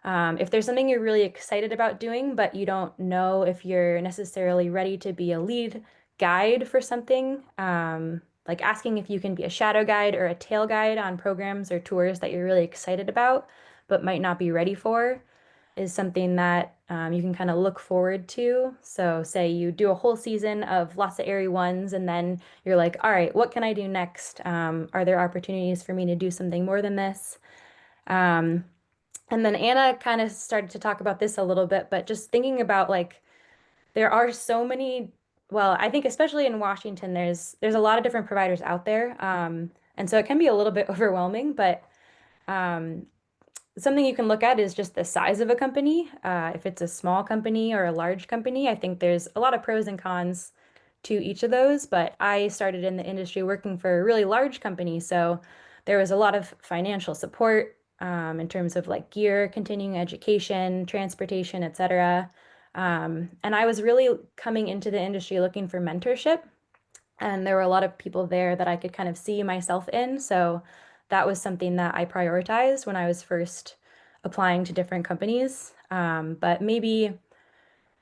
if there's something you're really excited about doing, but you don't know if you're necessarily ready to be a lead guide for something, like asking if you can be a shadow guide or a tail guide on programs or tours that you're really excited about, but might not be ready for, is something that you can kind of look forward to. So say you do a whole season of lots of AIARE ones, and then you're like, all right, what can I do next? Are there opportunities for me to do something more than this? Um, and then Anna kind of started to talk about this a little bit, but just thinking about like there are so many, well, I think especially in Washington, there's a lot of different providers out there. And so it can be a little bit overwhelming, but um, something you can look at is just the size of a company. If it's a small company or a large company, I think there's a lot of pros and cons to each of those. But I started in the industry working for a really large company, so there was a lot of financial support in terms of like gear, continuing education, transportation, etc. And I was really coming into the industry looking for mentorship, and there were a lot of people there that I could kind of see myself in. So that was something that I prioritized when I was first applying to different companies. But maybe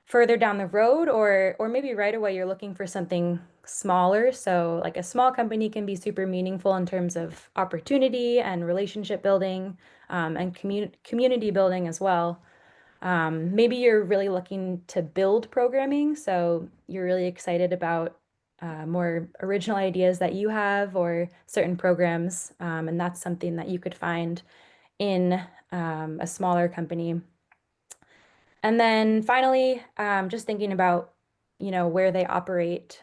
further down the road, or maybe right away, you're looking for something smaller. So like a small company can be super meaningful in terms of opportunity and relationship building, and community building as well. Maybe you're really looking to build programming, so you're really excited about more original ideas that you have or certain programs, and that's something that you could find in a smaller company. And then finally, just thinking about, where they operate.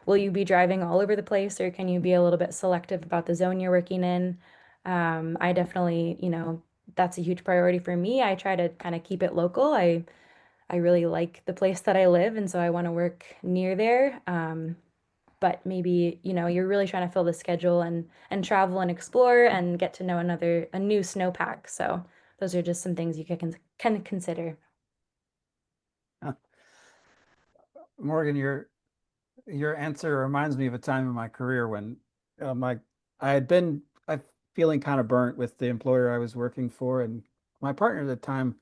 Will you be driving all over the place, or can you be a little bit selective about the zone you're working in? I definitely, that's a huge priority for me. I try to kind of keep it local. I really like the place that I live, and so I want to work near there. But maybe, you're really trying to fill the schedule and travel and explore and get to know a new snowpack. So those are just some things you can consider. Morgan, your answer reminds me of a time in my career when my I had been I feeling kind of burnt with the employer I was working for, and my partner at the time,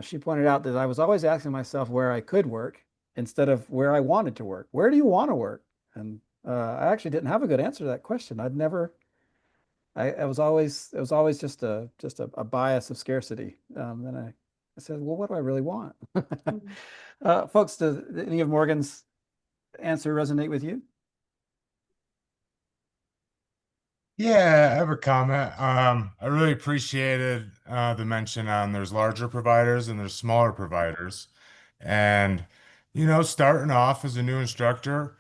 she pointed out that I was always asking myself where I could work instead of where I wanted to work. Where do you want to work? And I actually didn't have a good answer to that question. I'd never. I was always it was always just a bias of scarcity. And I said, well, what do I really want? Folks, does any of Morgan's answer resonate with you? Yeah, I have a comment. I really appreciated the mention on there's larger providers and there's smaller providers. And, starting off as a new instructor,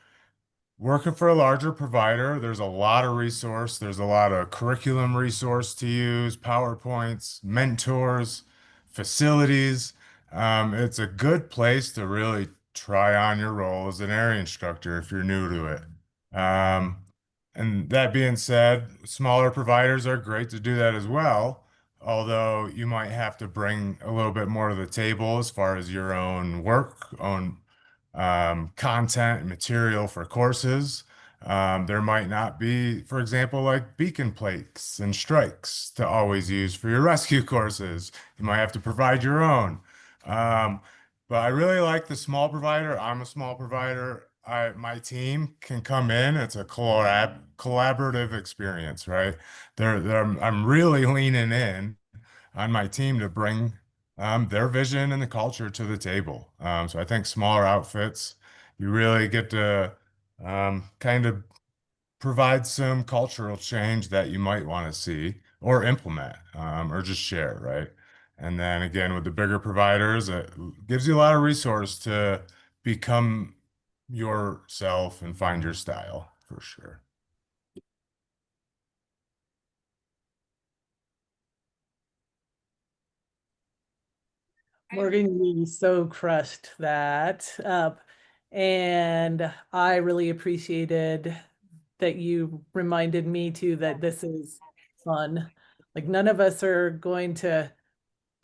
working for a larger provider, there's a lot of resource, there's a lot of curriculum resource to use, PowerPoints, mentors, facilities. It's a good place to really try on your role as an area instructor if you're new to it. Um, and that being said, smaller providers are great to do that as well, although you might have to bring a little bit more to the table as far as your own work, own content and material for courses. There might not be, for example, like beacon plates and strikes to always use for your rescue courses. You might have to provide your own. Um, but I really like the small provider. I'm a small provider. My team can come in. It's a collaborative experience, right? I'm really leaning in on my team to bring their vision and the culture to the table. So I think smaller outfits, you really get to kind of provide some cultural change that you might want to see or implement or just share, right? And then again, with the bigger providers, it gives you a lot of resource to become yourself and find your style for sure. Morgan, you so crushed that up. And I really appreciated that you reminded me too that this is fun. Like none of us are going to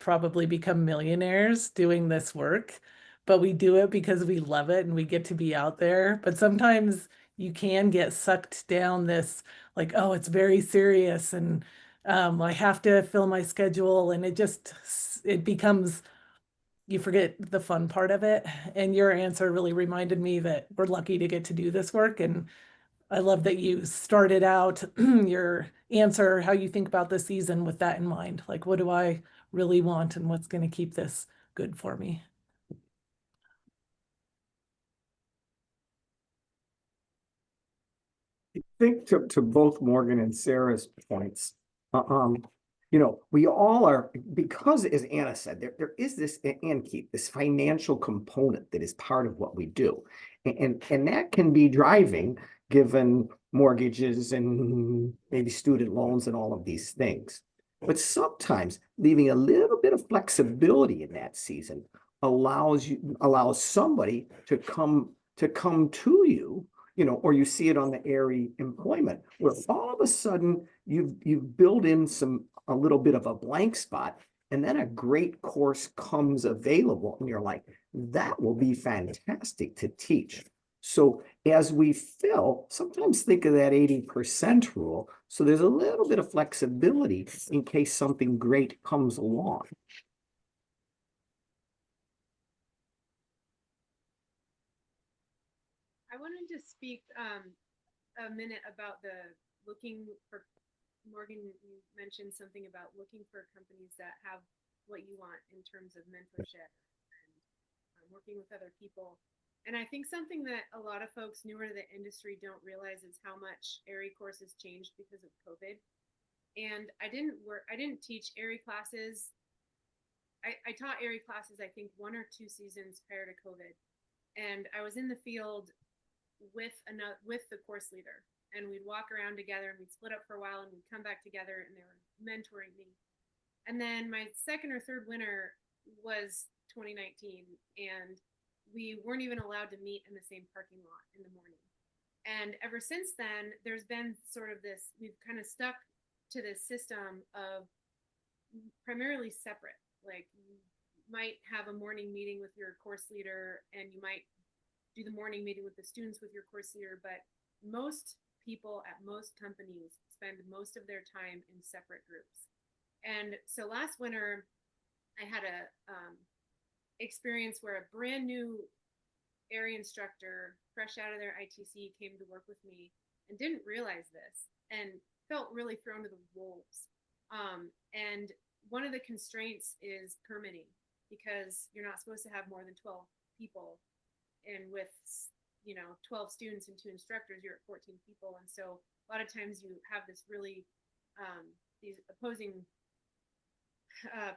probably become millionaires doing this work, but we do it because we love it and we get to be out there. But sometimes you can get sucked down this, like, oh, it's very serious and I have to fill my schedule, and it becomes, you forget the fun part of it. And your answer really reminded me that we're lucky to get to do this work. And I love that you started out your answer, how you think about the season with that in mind. Like, what do I really want and what's going to keep this good for me? I think to both Morgan and Sarah's points, uh, um, we all are, because as Anna said, there is this, and Keith, this financial component that is part of what we do. And that can be driving given mortgages and maybe student loans and all of these things. But sometimes leaving a little bit of flexibility in that season allows somebody to come to you, or you see it on the AIARE employment, where all of a sudden you've built in a little bit of a blank spot, and then a great course comes available, and you're like, that will be fantastic to teach. So as we fill, sometimes think of that 80% rule. So there's a little bit of flexibility in case something great comes along. I wanted to speak a minute about the looking for, Morgan, you mentioned something about looking for companies that have what you want in terms of mentorship and working with other people. And I think something that a lot of folks newer to the industry don't realize is how much AIARE courses changed because of COVID. And I didn't teach AIARE classes. I taught AIARE classes, I think 1 or 2 seasons prior to COVID. And I was in the field with the course leader, and we'd walk around together and we'd split up for a while and we'd come back together, and they were mentoring me. And then my second or third winter was 2019, and we weren't even allowed to meet in the same parking lot in the morning. And ever since then, there's been sort of this, we've kind of stuck to this system of primarily separate. Like, you might have a morning meeting with your course leader, and you might do the morning meeting with the students with your course leader, but most people at most companies spend most of their time in separate groups. And so last winter, I had a experience where a brand new AIARE instructor, fresh out of their ITC, came to work with me and didn't realize this and felt really thrown to the wolves. And one of the constraints is permitting, because you're not supposed to have more than 12 people. And with 12 students and 2 instructors, you're at 14 people. And so a lot of times you have this really these opposing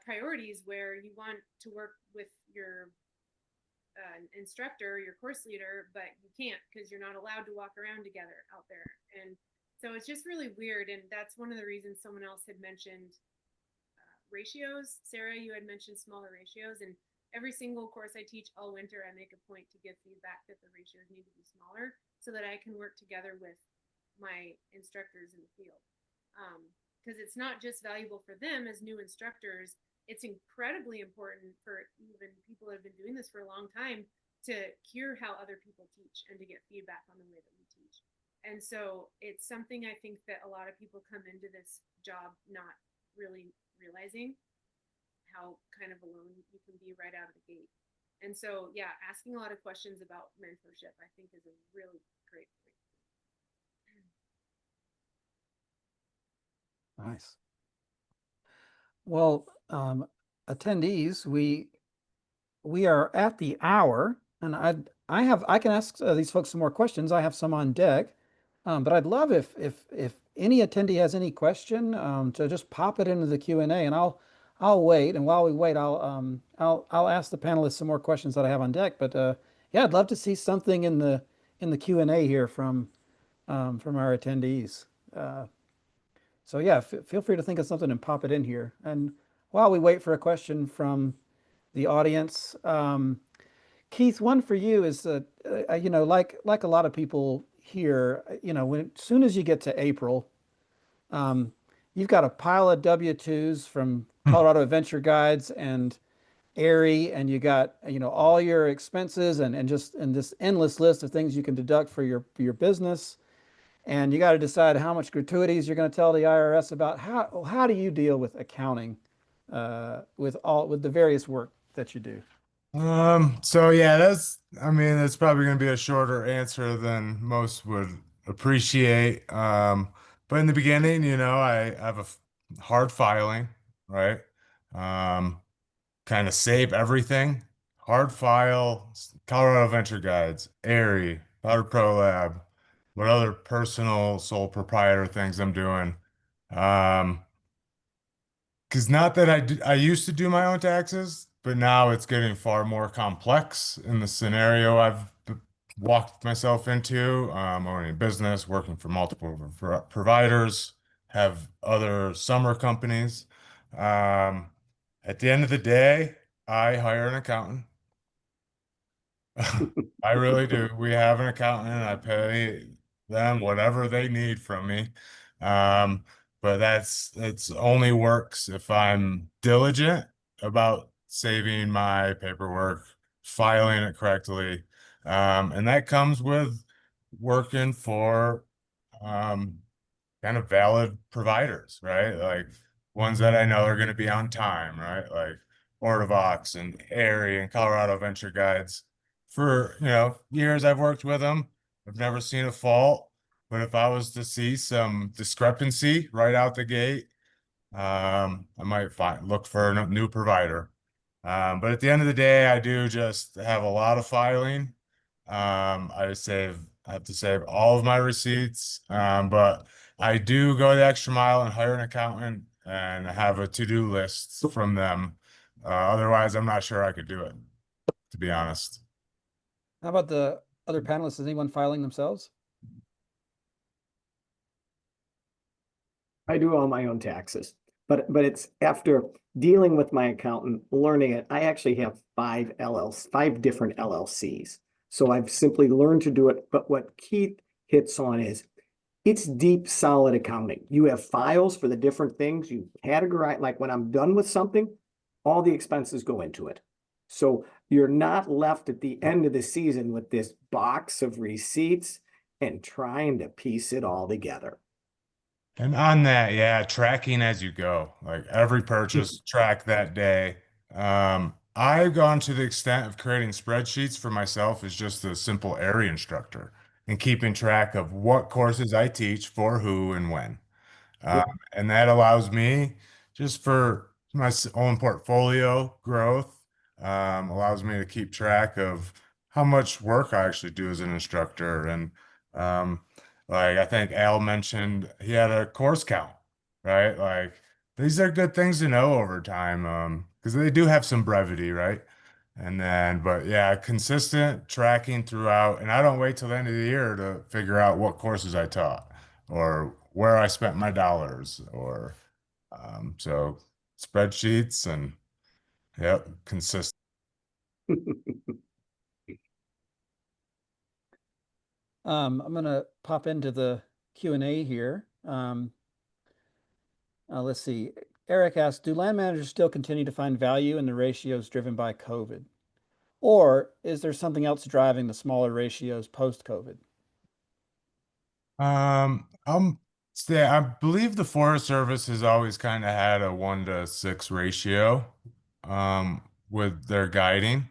priorities where you want to work with your instructor, your course leader, but you can't because you're not allowed to walk around together out there. And so it's just really weird. And that's one of the reasons someone else had mentioned ratios. Sarah, you had mentioned smaller ratios, and every single course I teach all winter, I make a point to give feedback that the ratios need to be smaller so that I can work together with my instructors in the field. Because it's not just valuable for them as new instructors, it's incredibly important for even people that have been doing this for a long time to hear how other people teach and to get feedback on the way that we teach. And so it's something I think that a lot of people come into this job not really realizing how kind of alone you can be right out of the gate. And so, yeah, asking a lot of questions about mentorship, I think, is a really great point. Nice. Well, attendees, we are at the hour, and I can ask these folks some more questions. I have some on deck, but I'd love if any attendee has any question, to just pop it into the Q&A, and I'll wait. And while we wait, I'll ask the panelists some more questions that I have on deck. But yeah, I'd love to see something in the Q&A here from our attendees. So yeah, feel free to think of something and pop it in here. And while we wait for a question from the audience, Keith, one for you is like a lot of people here, as soon as you get to April, you've got a pile of W-2s from Colorado Adventure Guides and AIARE, and you got all your expenses and this endless list of things you can deduct for your business. And you got to decide how much gratuities you're going to tell the IRS about. How do you deal with accounting with the various work that you do? So yeah, that's probably going to be a shorter answer than most would appreciate. But in the beginning, I have hard filing, right? Kind of save everything, hard file, Colorado Venture Guides, AIARE, Powder Pro Lab, what other personal sole proprietor things I'm doing. Because not that I used to do my own taxes, but now it's getting far more complex in the scenario I've walked myself into. Owning a business, working for multiple providers, have other summer companies. At the end of the day, I hire an accountant. I really do. We have an accountant, and I pay them whatever they need from me. But it's only works if I'm diligent about saving my paperwork, filing it correctly. And that comes with working for kind of valid providers, right? Like ones that I know are going to be on time, right? Like Ortovox and AIARE and Colorado Venture Guides. For, years I've worked with them. I've never seen a fault. But if I was to see some discrepancy right out the gate, I might look for a new provider. But at the end of the day, I do just have a lot of filing. I have to save all of my receipts. But I do go the extra mile and hire an accountant and have a to-do list from them. Otherwise, I'm not sure I could do it, to be honest. How about the other panelists? Is anyone filing themselves? I do all my own taxes. but it's after dealing with my accountant, learning it. I actually have five different LLCs. So I've simply learned to do it. But what Keith hits on is it's deep, solid accounting. You have files for the different things. You categorize, like when I'm done with something, all the expenses go into it. So you're not left at the end of the season with this box of receipts and trying to piece it all together. And on that, yeah, tracking as you go, like every purchase, track that day. I've gone to the extent of creating spreadsheets for myself as just a simple AIARE instructor and keeping track of what courses I teach for who and when. Um, and that allows me just for my own portfolio growth, allows me to keep track of how much work I actually do as an instructor. And um, like I think Al mentioned, he had a course count, right? Like these are good things to know over time, because they do have some brevity, right? And then, but yeah, consistent tracking throughout. And I don't wait till the end of the year to figure out what courses I taught or where I spent my dollars or so spreadsheets and yep, consistent. I'm gonna pop into the Q&A here. Let's see. Eric asks, do land managers still continue to find value in the ratios driven by COVID? Or is there something else driving the smaller ratios post-COVID? I believe the Forest Service has always kind of had a 1 to 6 ratio with their guiding.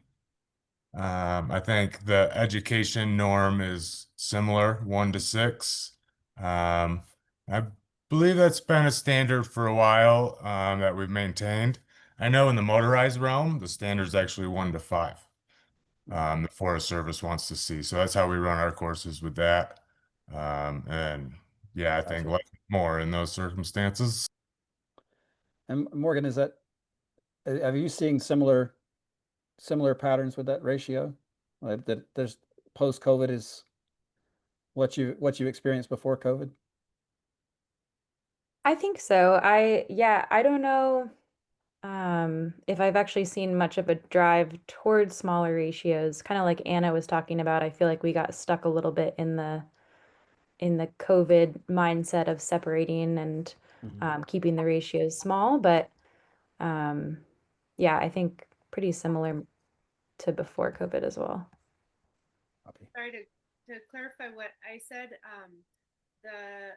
I think the education norm is similar, 1 to 6. I believe that's been a standard for a while that we've maintained. I know in the motorized realm, the standard is actually 1 to 5. The Forest Service wants to see. So that's how we run our courses with that. And yeah, I think Gotcha. like more in those circumstances. And Morgan, is that, are you seeing similar patterns with that ratio? Like that there's post-COVID is what you experienced before COVID? I think so. I don't know if I've actually seen much of a drive towards smaller ratios, kind of like Anna was talking about. I feel like we got stuck a little bit in the COVID mindset of separating and keeping the ratios small, but um, yeah, I think pretty similar to before COVID as well. Copy. Sorry to clarify what I said. The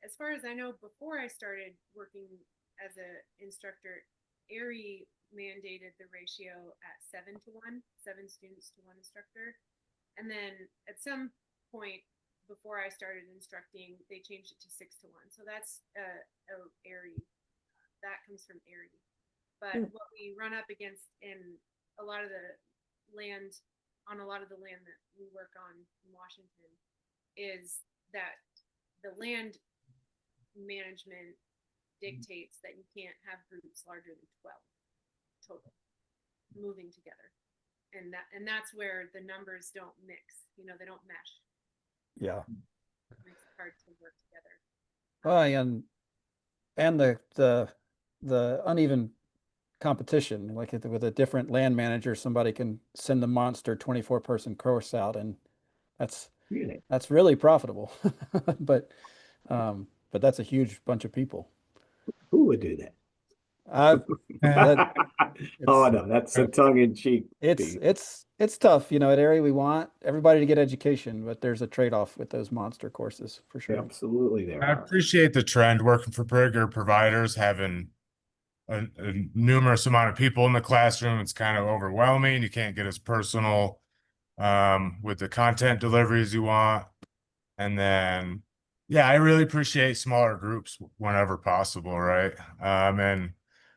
as far as I know, before I started working as an instructor, AIARE mandated the ratio at 7 to 1, 7 students to 1 instructor, and then at some point before I started instructing, they changed it to 6 to 1. So that's AIARE. That comes from AIARE. But what we run up against in a lot of the land on a lot of the land that we work on in Washington is that the land management dictates that you can't have groups larger than 12 total moving together. And that's where the numbers don't mix, they don't mesh. Yeah. It makes it hard to work together. And the uneven competition, like with a different land manager, somebody can send the monster 24-person course out, and that's Really? that's really profitable. But that's a huge bunch of people. Who would do that? Uh, that Oh it's no, that's a tongue-in-cheek. it's tough. At AIARE, we want everybody to get education, but there's a trade-off with those monster courses for sure. Absolutely there I are. appreciate the trend working for bigger providers having a numerous amount of people in the classroom. It's kind of overwhelming. You can't get as personal with the content deliveries you want. And then, yeah, I really appreciate smaller groups whenever possible, right? And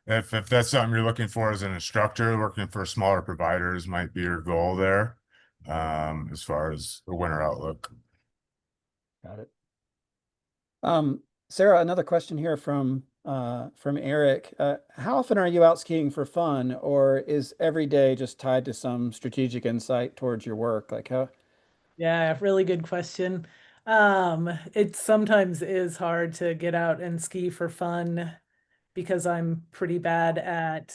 if that's something you're looking for as an instructor, working for smaller providers might be your goal there, as far as the winter outlook. Got it. Sarah, another question here from Eric. How often are you out skiing for fun, or is every day just tied to some strategic insight towards your work? Like how? Yeah, really good question. It sometimes is hard to get out and ski for fun because I'm pretty bad at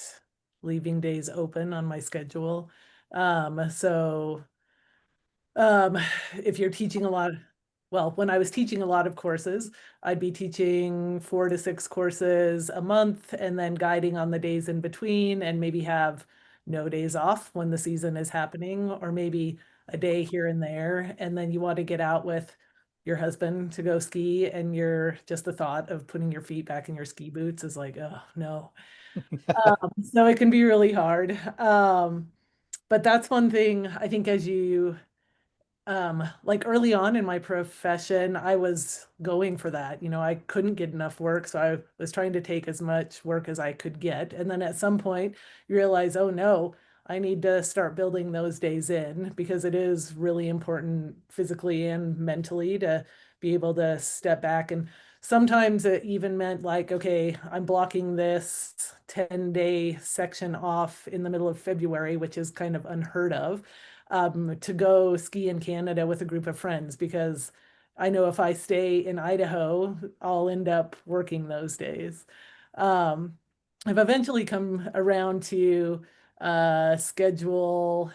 leaving days open on my schedule. So if you're teaching a lot, well, when I was teaching a lot of courses, I'd be teaching 4 to 6 courses a month and then guiding on the days in between, and maybe have no days off when the season is happening, or maybe a day here and there. And then you want to get out with your husband to go ski, and you're just the thought of putting your feet back in your ski boots is like, oh no. So it can be really hard. But that's one thing I think, as you like early on in my profession, I was going for that. I couldn't get enough work, so I was trying to take as much work as I could get. And then at some point, you realize, oh no, I need to start building those days in, because it is really important physically and mentally to be able to step back. And sometimes it even meant like, okay, I'm blocking this 10-day section off in the middle of February, which is kind of unheard of, to go ski in Canada with a group of friends, because I know if I stay in Idaho, I'll end up working those days. Um, I've eventually come around to schedule,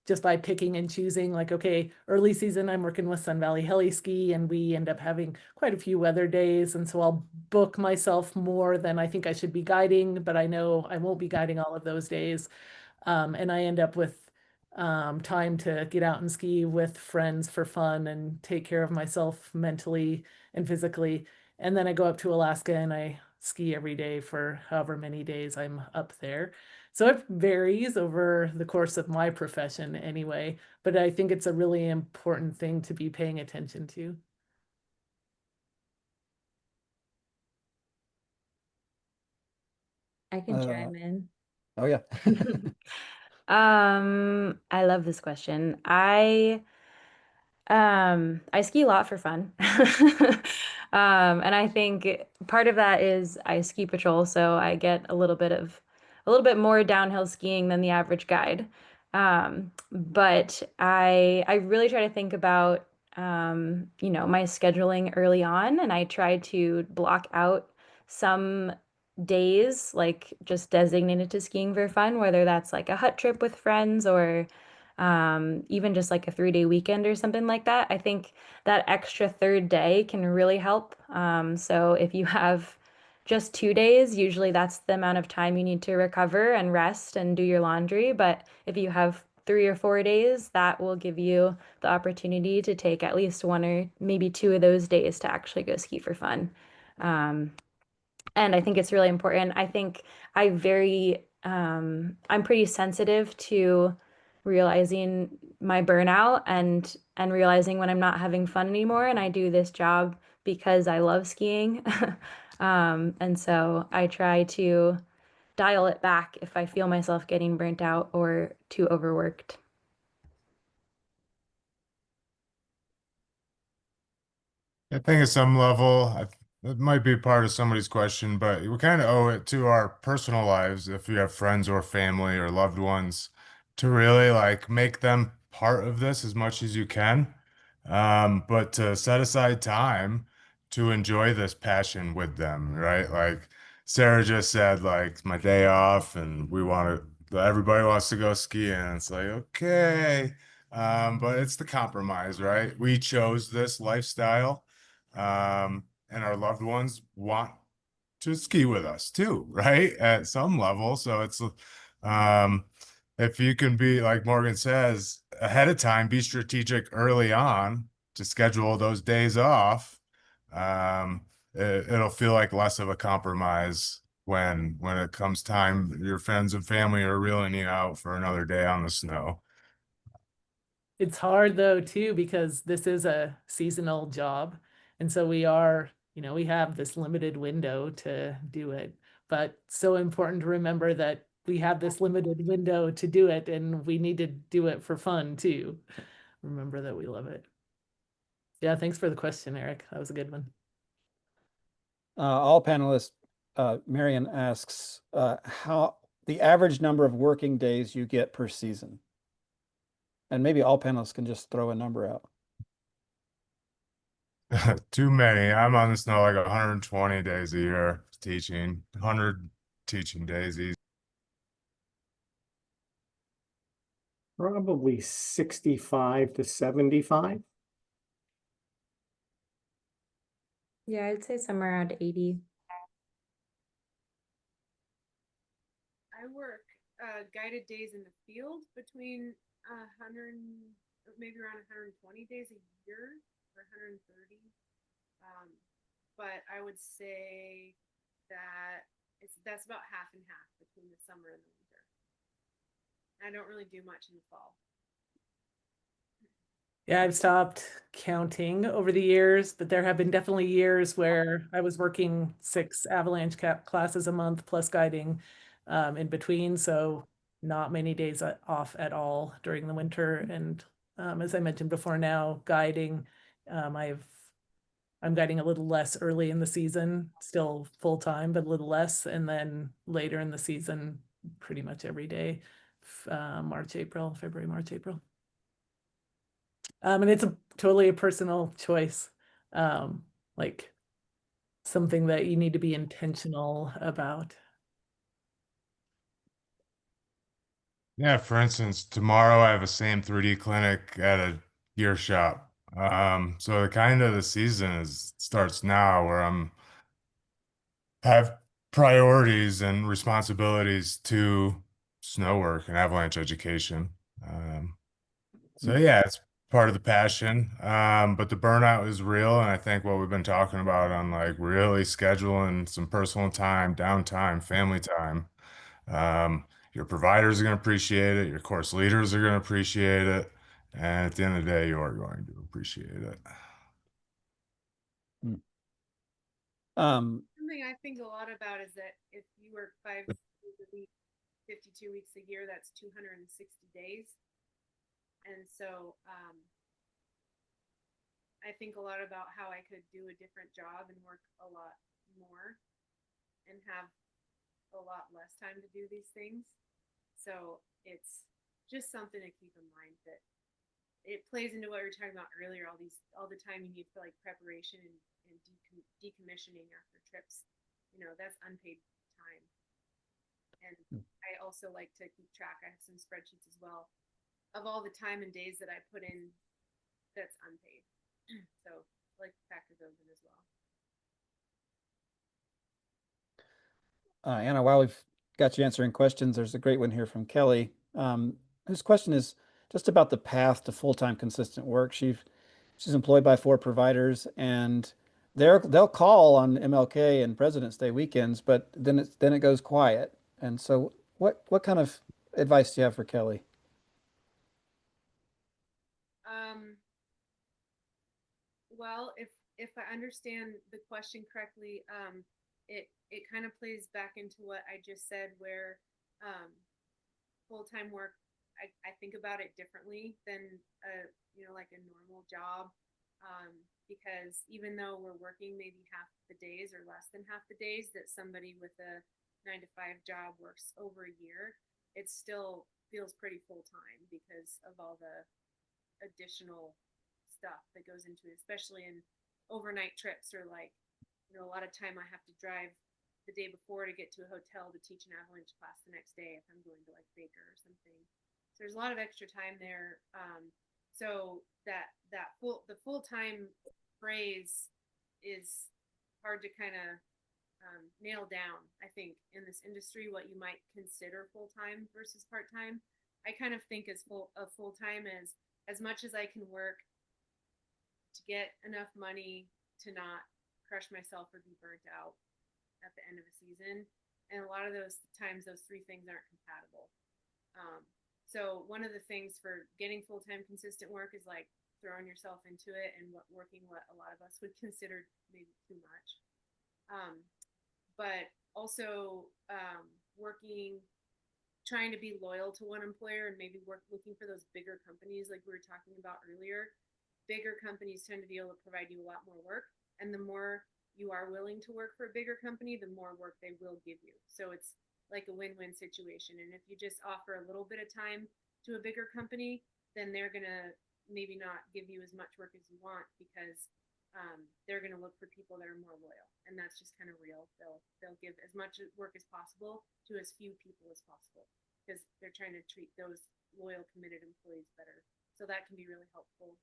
just by picking and choosing, like, okay, early season, I'm working with Sun Valley Heli Ski, and we end up having quite a few weather days. And so I'll book myself more than I think I should be guiding, but I know I won't be guiding all of those days. And I end up with time to get out and ski with friends for fun and take care of myself mentally and physically. And then I go up to Alaska and I ski every day for however many days I'm up there. So it varies over the course of my profession anyway, but I think it's a really important thing to be paying attention to. I can chime in. Oh yeah. I love this question. I ski a lot for fun. And I think part of that is I ski patrol, so I get a little bit more downhill skiing than the average guide. But I really try to think about my scheduling early on, and I try to block out some days, like just designated to skiing for fun, whether that's like a hut trip with friends, or even just like a 3-day weekend or something like that. I think that extra third day can really help. So if you have just 2 days, usually that's the amount of time you need to recover and rest and do your laundry. But if you have 3 or 4 days, that will give you the opportunity to take at least 1 or maybe 2 of those days to actually go ski for fun. Um, and I think it's really important. I think I'm pretty sensitive to realizing my burnout, and realizing when I'm not having fun anymore. And I do this job because I love skiing. And so I try to dial it back if I feel myself getting burnt out or too overworked. I think at some level, it might be part of somebody's question, but we kind of owe it to our personal lives, if you have friends or family or loved ones, to really like make them part of this as much as you can. But to set aside time to enjoy this passion with them, right? Like Sarah just said, like my day off, and everybody wants to go skiing. It's like, okay. But it's the compromise, right? We chose this lifestyle, and our loved ones want to ski with us too, right? At some level. So um, if you can be, like Morgan says, ahead of time, be strategic early on to schedule those days off, it'll feel like less of a compromise when it comes time, your friends and family are reeling you out for another day on the snow. It's hard though too, because this is a seasonal job. And so we have this limited window to do it. But so important to remember that we have this limited window to do it, and we need to do it for fun too. Remember that we love it. Yeah, thanks for the question, Eric. That was a good one. All panelists, Marion asks, how the average number of working days you get per season. And maybe all panelists can just throw a number out. Too many. I'm on the snow like 120 days a year. teaching, 100 teaching days easy. Probably 65 to 75. Yeah, I'd say somewhere around 80. I work guided days in the field between 100, maybe around 120 days a year or 130. But I would say that that's about half and half between the summer and the winter. I don't really do much in the fall. Yeah, I've stopped counting over the years, but there have been definitely years where I was working 6 avalanche classes a month plus guiding in between. So not many days off at all during the winter. And as I mentioned before, now guiding, I'm guiding a little less early in the season, still full time, but a little less. And then later in the season, pretty much every day, March, April, February, March, April. And it's totally a personal choice, like something that you need to be intentional about. Yeah, for instance, tomorrow I have a same 3D clinic at a gear shop. So the kind of the season starts now where I'm have priorities and responsibilities to snow work and avalanche education. So yeah, it's part of the passion. But the burnout is real, and I think what we've been talking about on like really scheduling some personal time, downtime, family time. Your providers are going to appreciate it, your course leaders are going to appreciate it, and at the end of the day, you are going to appreciate it. Something I think a lot about is that if you work 5 days a week, 52 weeks a year, that's 260 days. And so I think a lot about how I could do a different job and work a lot more and have a lot less time to do these things. So it's just something to keep in mind that it plays into what we were talking about earlier, all the time you need for like preparation and decommissioning after trips. That's unpaid time. And I also like to keep track. I have some spreadsheets as well of all the time and days that I put in that's unpaid. So I like to factor those in as well. Anna, while we've got you answering questions, there's a great one here from Kelly, whose question is just about the path to full-time consistent work. She's employed by 4 providers, and they'll call on MLK and President's Day weekends, but then it goes quiet. And so, what kind of advice do you have for Kelly? Well, if I understand the question correctly, it kind of plays back into what I just said, where full-time work, I think about it differently than like a normal job, because even though we're working maybe half the days or less than half the days that somebody with a 9-to-5 job works over a year, it still feels pretty full-time because of all the additional stuff that goes into it, especially in overnight trips, or like a lot of time I have to drive the day before to get to a hotel to teach an avalanche class the next day if I'm going to like Baker or something. So there's a lot of extra time there. So the full-time phrase is hard to kind of nail down, I think, in this industry, what you might consider full-time versus part-time. I kind of think of full-time as much as I can work to get enough money to not crush myself or be burnt out at the end of a season. And a lot of those times, those 3 things aren't compatible. So one of the things for getting full-time consistent work is like throwing yourself into it and working what a lot of us would consider maybe too much. But also trying to be loyal to one employer and maybe looking for those bigger companies like we were talking about earlier. Bigger companies tend to be able to provide you a lot more work, and the more you are willing to work for a bigger company, the more work they will give you. So it's like a win-win situation. And if you just offer a little bit of time to a bigger company, then they're gonna maybe not give you as much work as you want because they're going to look for people that are more loyal, and that's just kind of real. They'll give as much work as possible to as few people as possible because they're trying to treat those loyal, committed employees better. So that can be really helpful.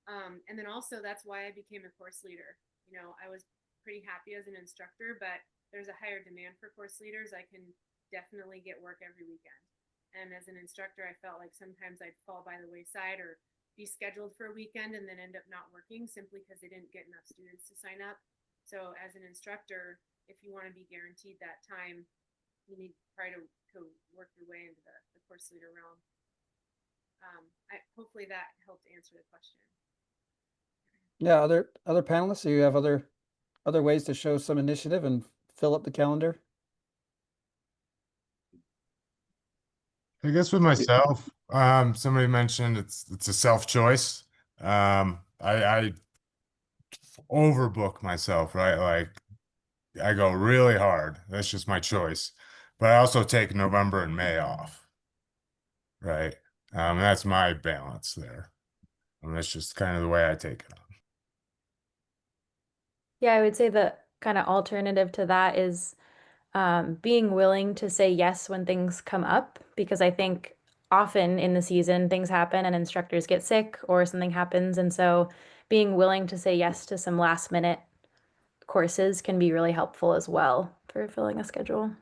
And then also that's why I became a course leader. You know, I was pretty happy as an instructor, but there's a higher demand for course leaders. I can definitely get work every weekend. And as an instructor, I felt like sometimes I'd fall by the wayside or be scheduled for a weekend and then end up not working simply because they didn't get enough students to sign up. So as an instructor, if you want to be guaranteed that time, you need to try to work your way into the course leader realm. Hopefully that helped answer the question. Yeah, other panelists, do you have other ways to show some initiative and fill up the calendar? I guess with myself, somebody mentioned it's a self-choice. I overbook myself, right? Like I go really hard. That's just my choice. But I also take November and May off, right? That's my balance there. And that's just kind of the way I take it on. Yeah, I would say the kind of alternative to that is being willing to say yes when things come up, because I think often in the season things happen and instructors get sick or something happens. And so being willing to say yes to some last minute courses can be really helpful as well for filling a schedule.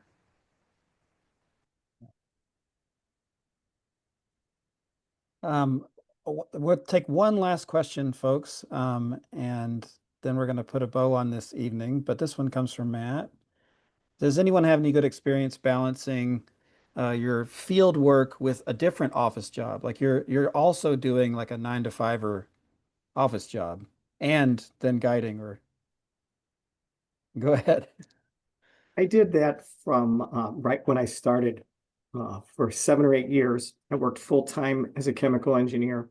We'll take one last question, folks, and then we're going to put a bow on this evening. But this one comes from Matt. Does anyone have any good experience balancing your field work with a different office job? Like you're also doing like a 9 to 5 or office job and then guiding, or go ahead. I did that from right when I started for 7 or 8 years. I worked full time as a chemical engineer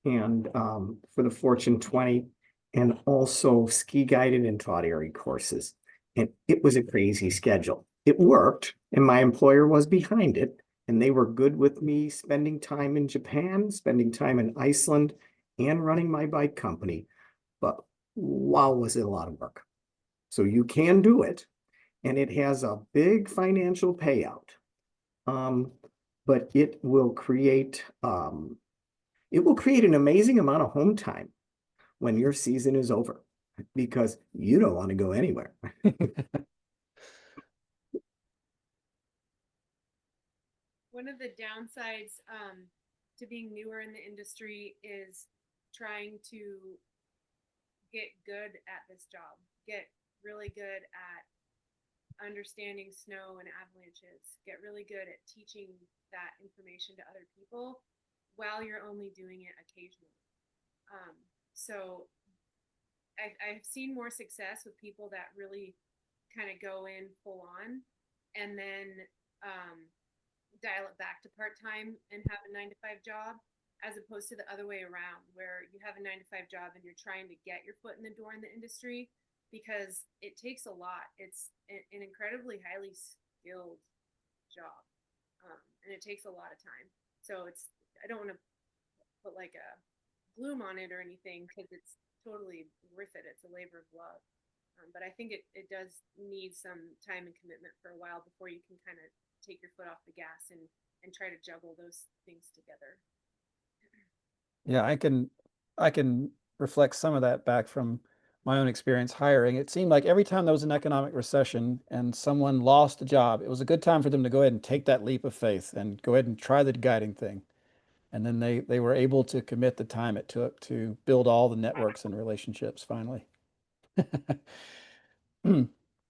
and for the Fortune 20, and also ski guided and taught AIARE courses. And it was a crazy schedule. It worked, and my employer was behind it, and they were good with me spending time in Japan, spending time in Iceland, and running my bike company. But wow, was it a lot of work. So you can do it, and it has a big financial payout. But it will create an amazing amount of home time when your season is over because you don't want to go anywhere. One of the downsides to being newer in the industry is trying to get good at this job, get really good at understanding snow and avalanches, get really good at teaching that information to other people while you're only doing it occasionally. So I've seen more success with people that really kind of go in full on and then dial it back to part-time and have a 9 to 5 job, as opposed to the other way around where you have a 9 to 5 job and you're trying to get your foot in the door in the industry, because it takes a lot. It's an incredibly highly skilled job, and it takes a lot of time. So I don't want to put like a gloom on it or anything, because it's totally worth it. It's a labor of love. But I think it does need some time and commitment for a while before you can kind of take your foot off the gas and try to juggle those things together. Yeah, I can reflect some of that back from my own experience hiring. It seemed like every time there was an economic recession and someone lost a job, it was a good time for them to go ahead and take that leap of faith and go ahead and try the guiding thing. And then they were able to commit the time it took to build all the networks and relationships finally.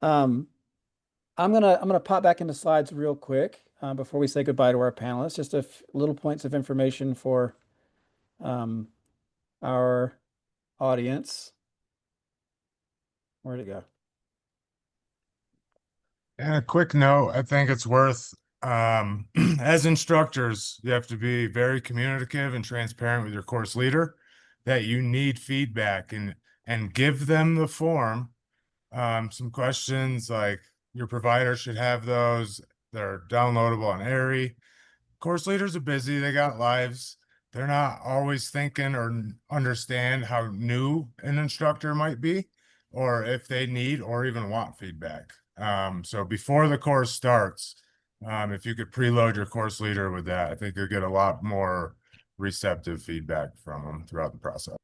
Um, I'm gonna pop back into slides real quick before we say goodbye to our panelists. Just a little points of information for our audience. Where'd it go? And a quick note, I think it's worth, as instructors, you have to be very communicative and transparent with your course leader that you need feedback and give them the form. Some questions like your provider should have those. They're downloadable on AIARE. Course leaders are busy. They got lives. they're not always thinking or understand how new an instructor might be, or if they need or even want feedback. So before the course starts, if you could preload your course leader with that, I think you'll get a lot more receptive feedback from them throughout the process.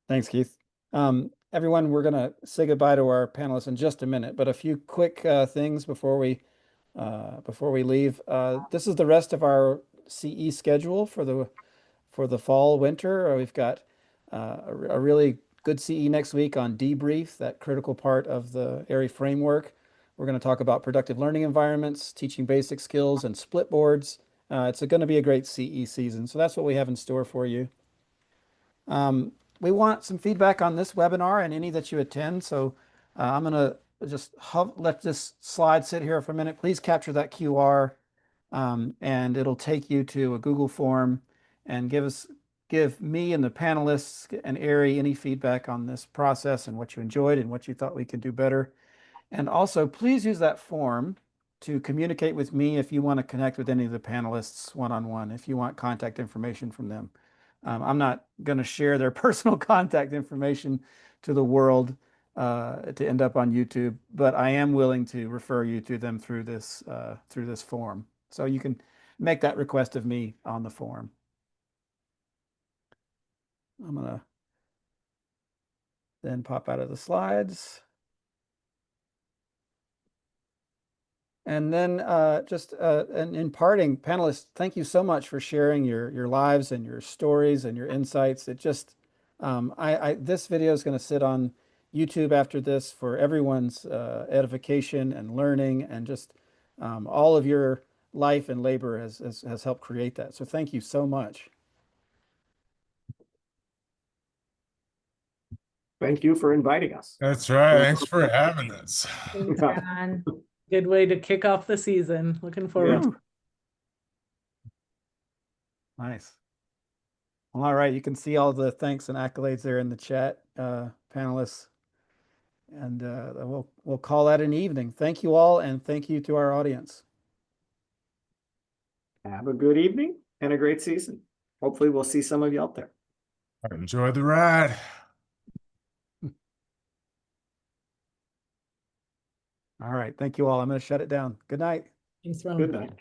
Thanks, Keith. Everyone, we're going to say goodbye to our panelists in just a minute, but a few quick things before we leave. This is the rest of our CE schedule for the fall winter. We've got a really good CE next week on debrief, that critical part of the AIARE framework. We're going to talk about productive learning environments, teaching basic skills, and split boards. It's going to be a great CE season, so that's what we have in store for you. We want some feedback on this webinar and any that you attend. So I'm going to just let this slide sit here for a minute. Please capture that QR, and it'll take you to a Google form and give me and the panelists and AIARE any feedback on this process and what you enjoyed and what you thought we could do better. And also, please use that form to communicate with me if you want to connect with any of the panelists one-on-one, if you want contact information from them. I'm not going to share their personal contact information to the world to end up on YouTube, but I am willing to refer you to them through this form. So you can make that request of me on the form. I'm going to then pop out of the slides. And then and in parting, panelists, thank you so much for sharing your lives and your stories and your insights. It just, this video is going to sit on YouTube after this for everyone's edification and learning, and just all of your life and labor has helped create that. So thank you so much. Thank you for inviting us. That's right. Thanks for having us. Thanks, Ron. Good way to kick off the season. Looking forward to Woo. Nice. Well, all right, you can see all the thanks and accolades there in the chat, panelists. And we'll call that an evening. Thank you all, and thank you to our audience. Have a good evening and a great season. Hopefully we'll see some of you out there. Enjoy the ride. All right, thank you all. I'm going to shut it down. Good night. Thanks, Ron. Good night.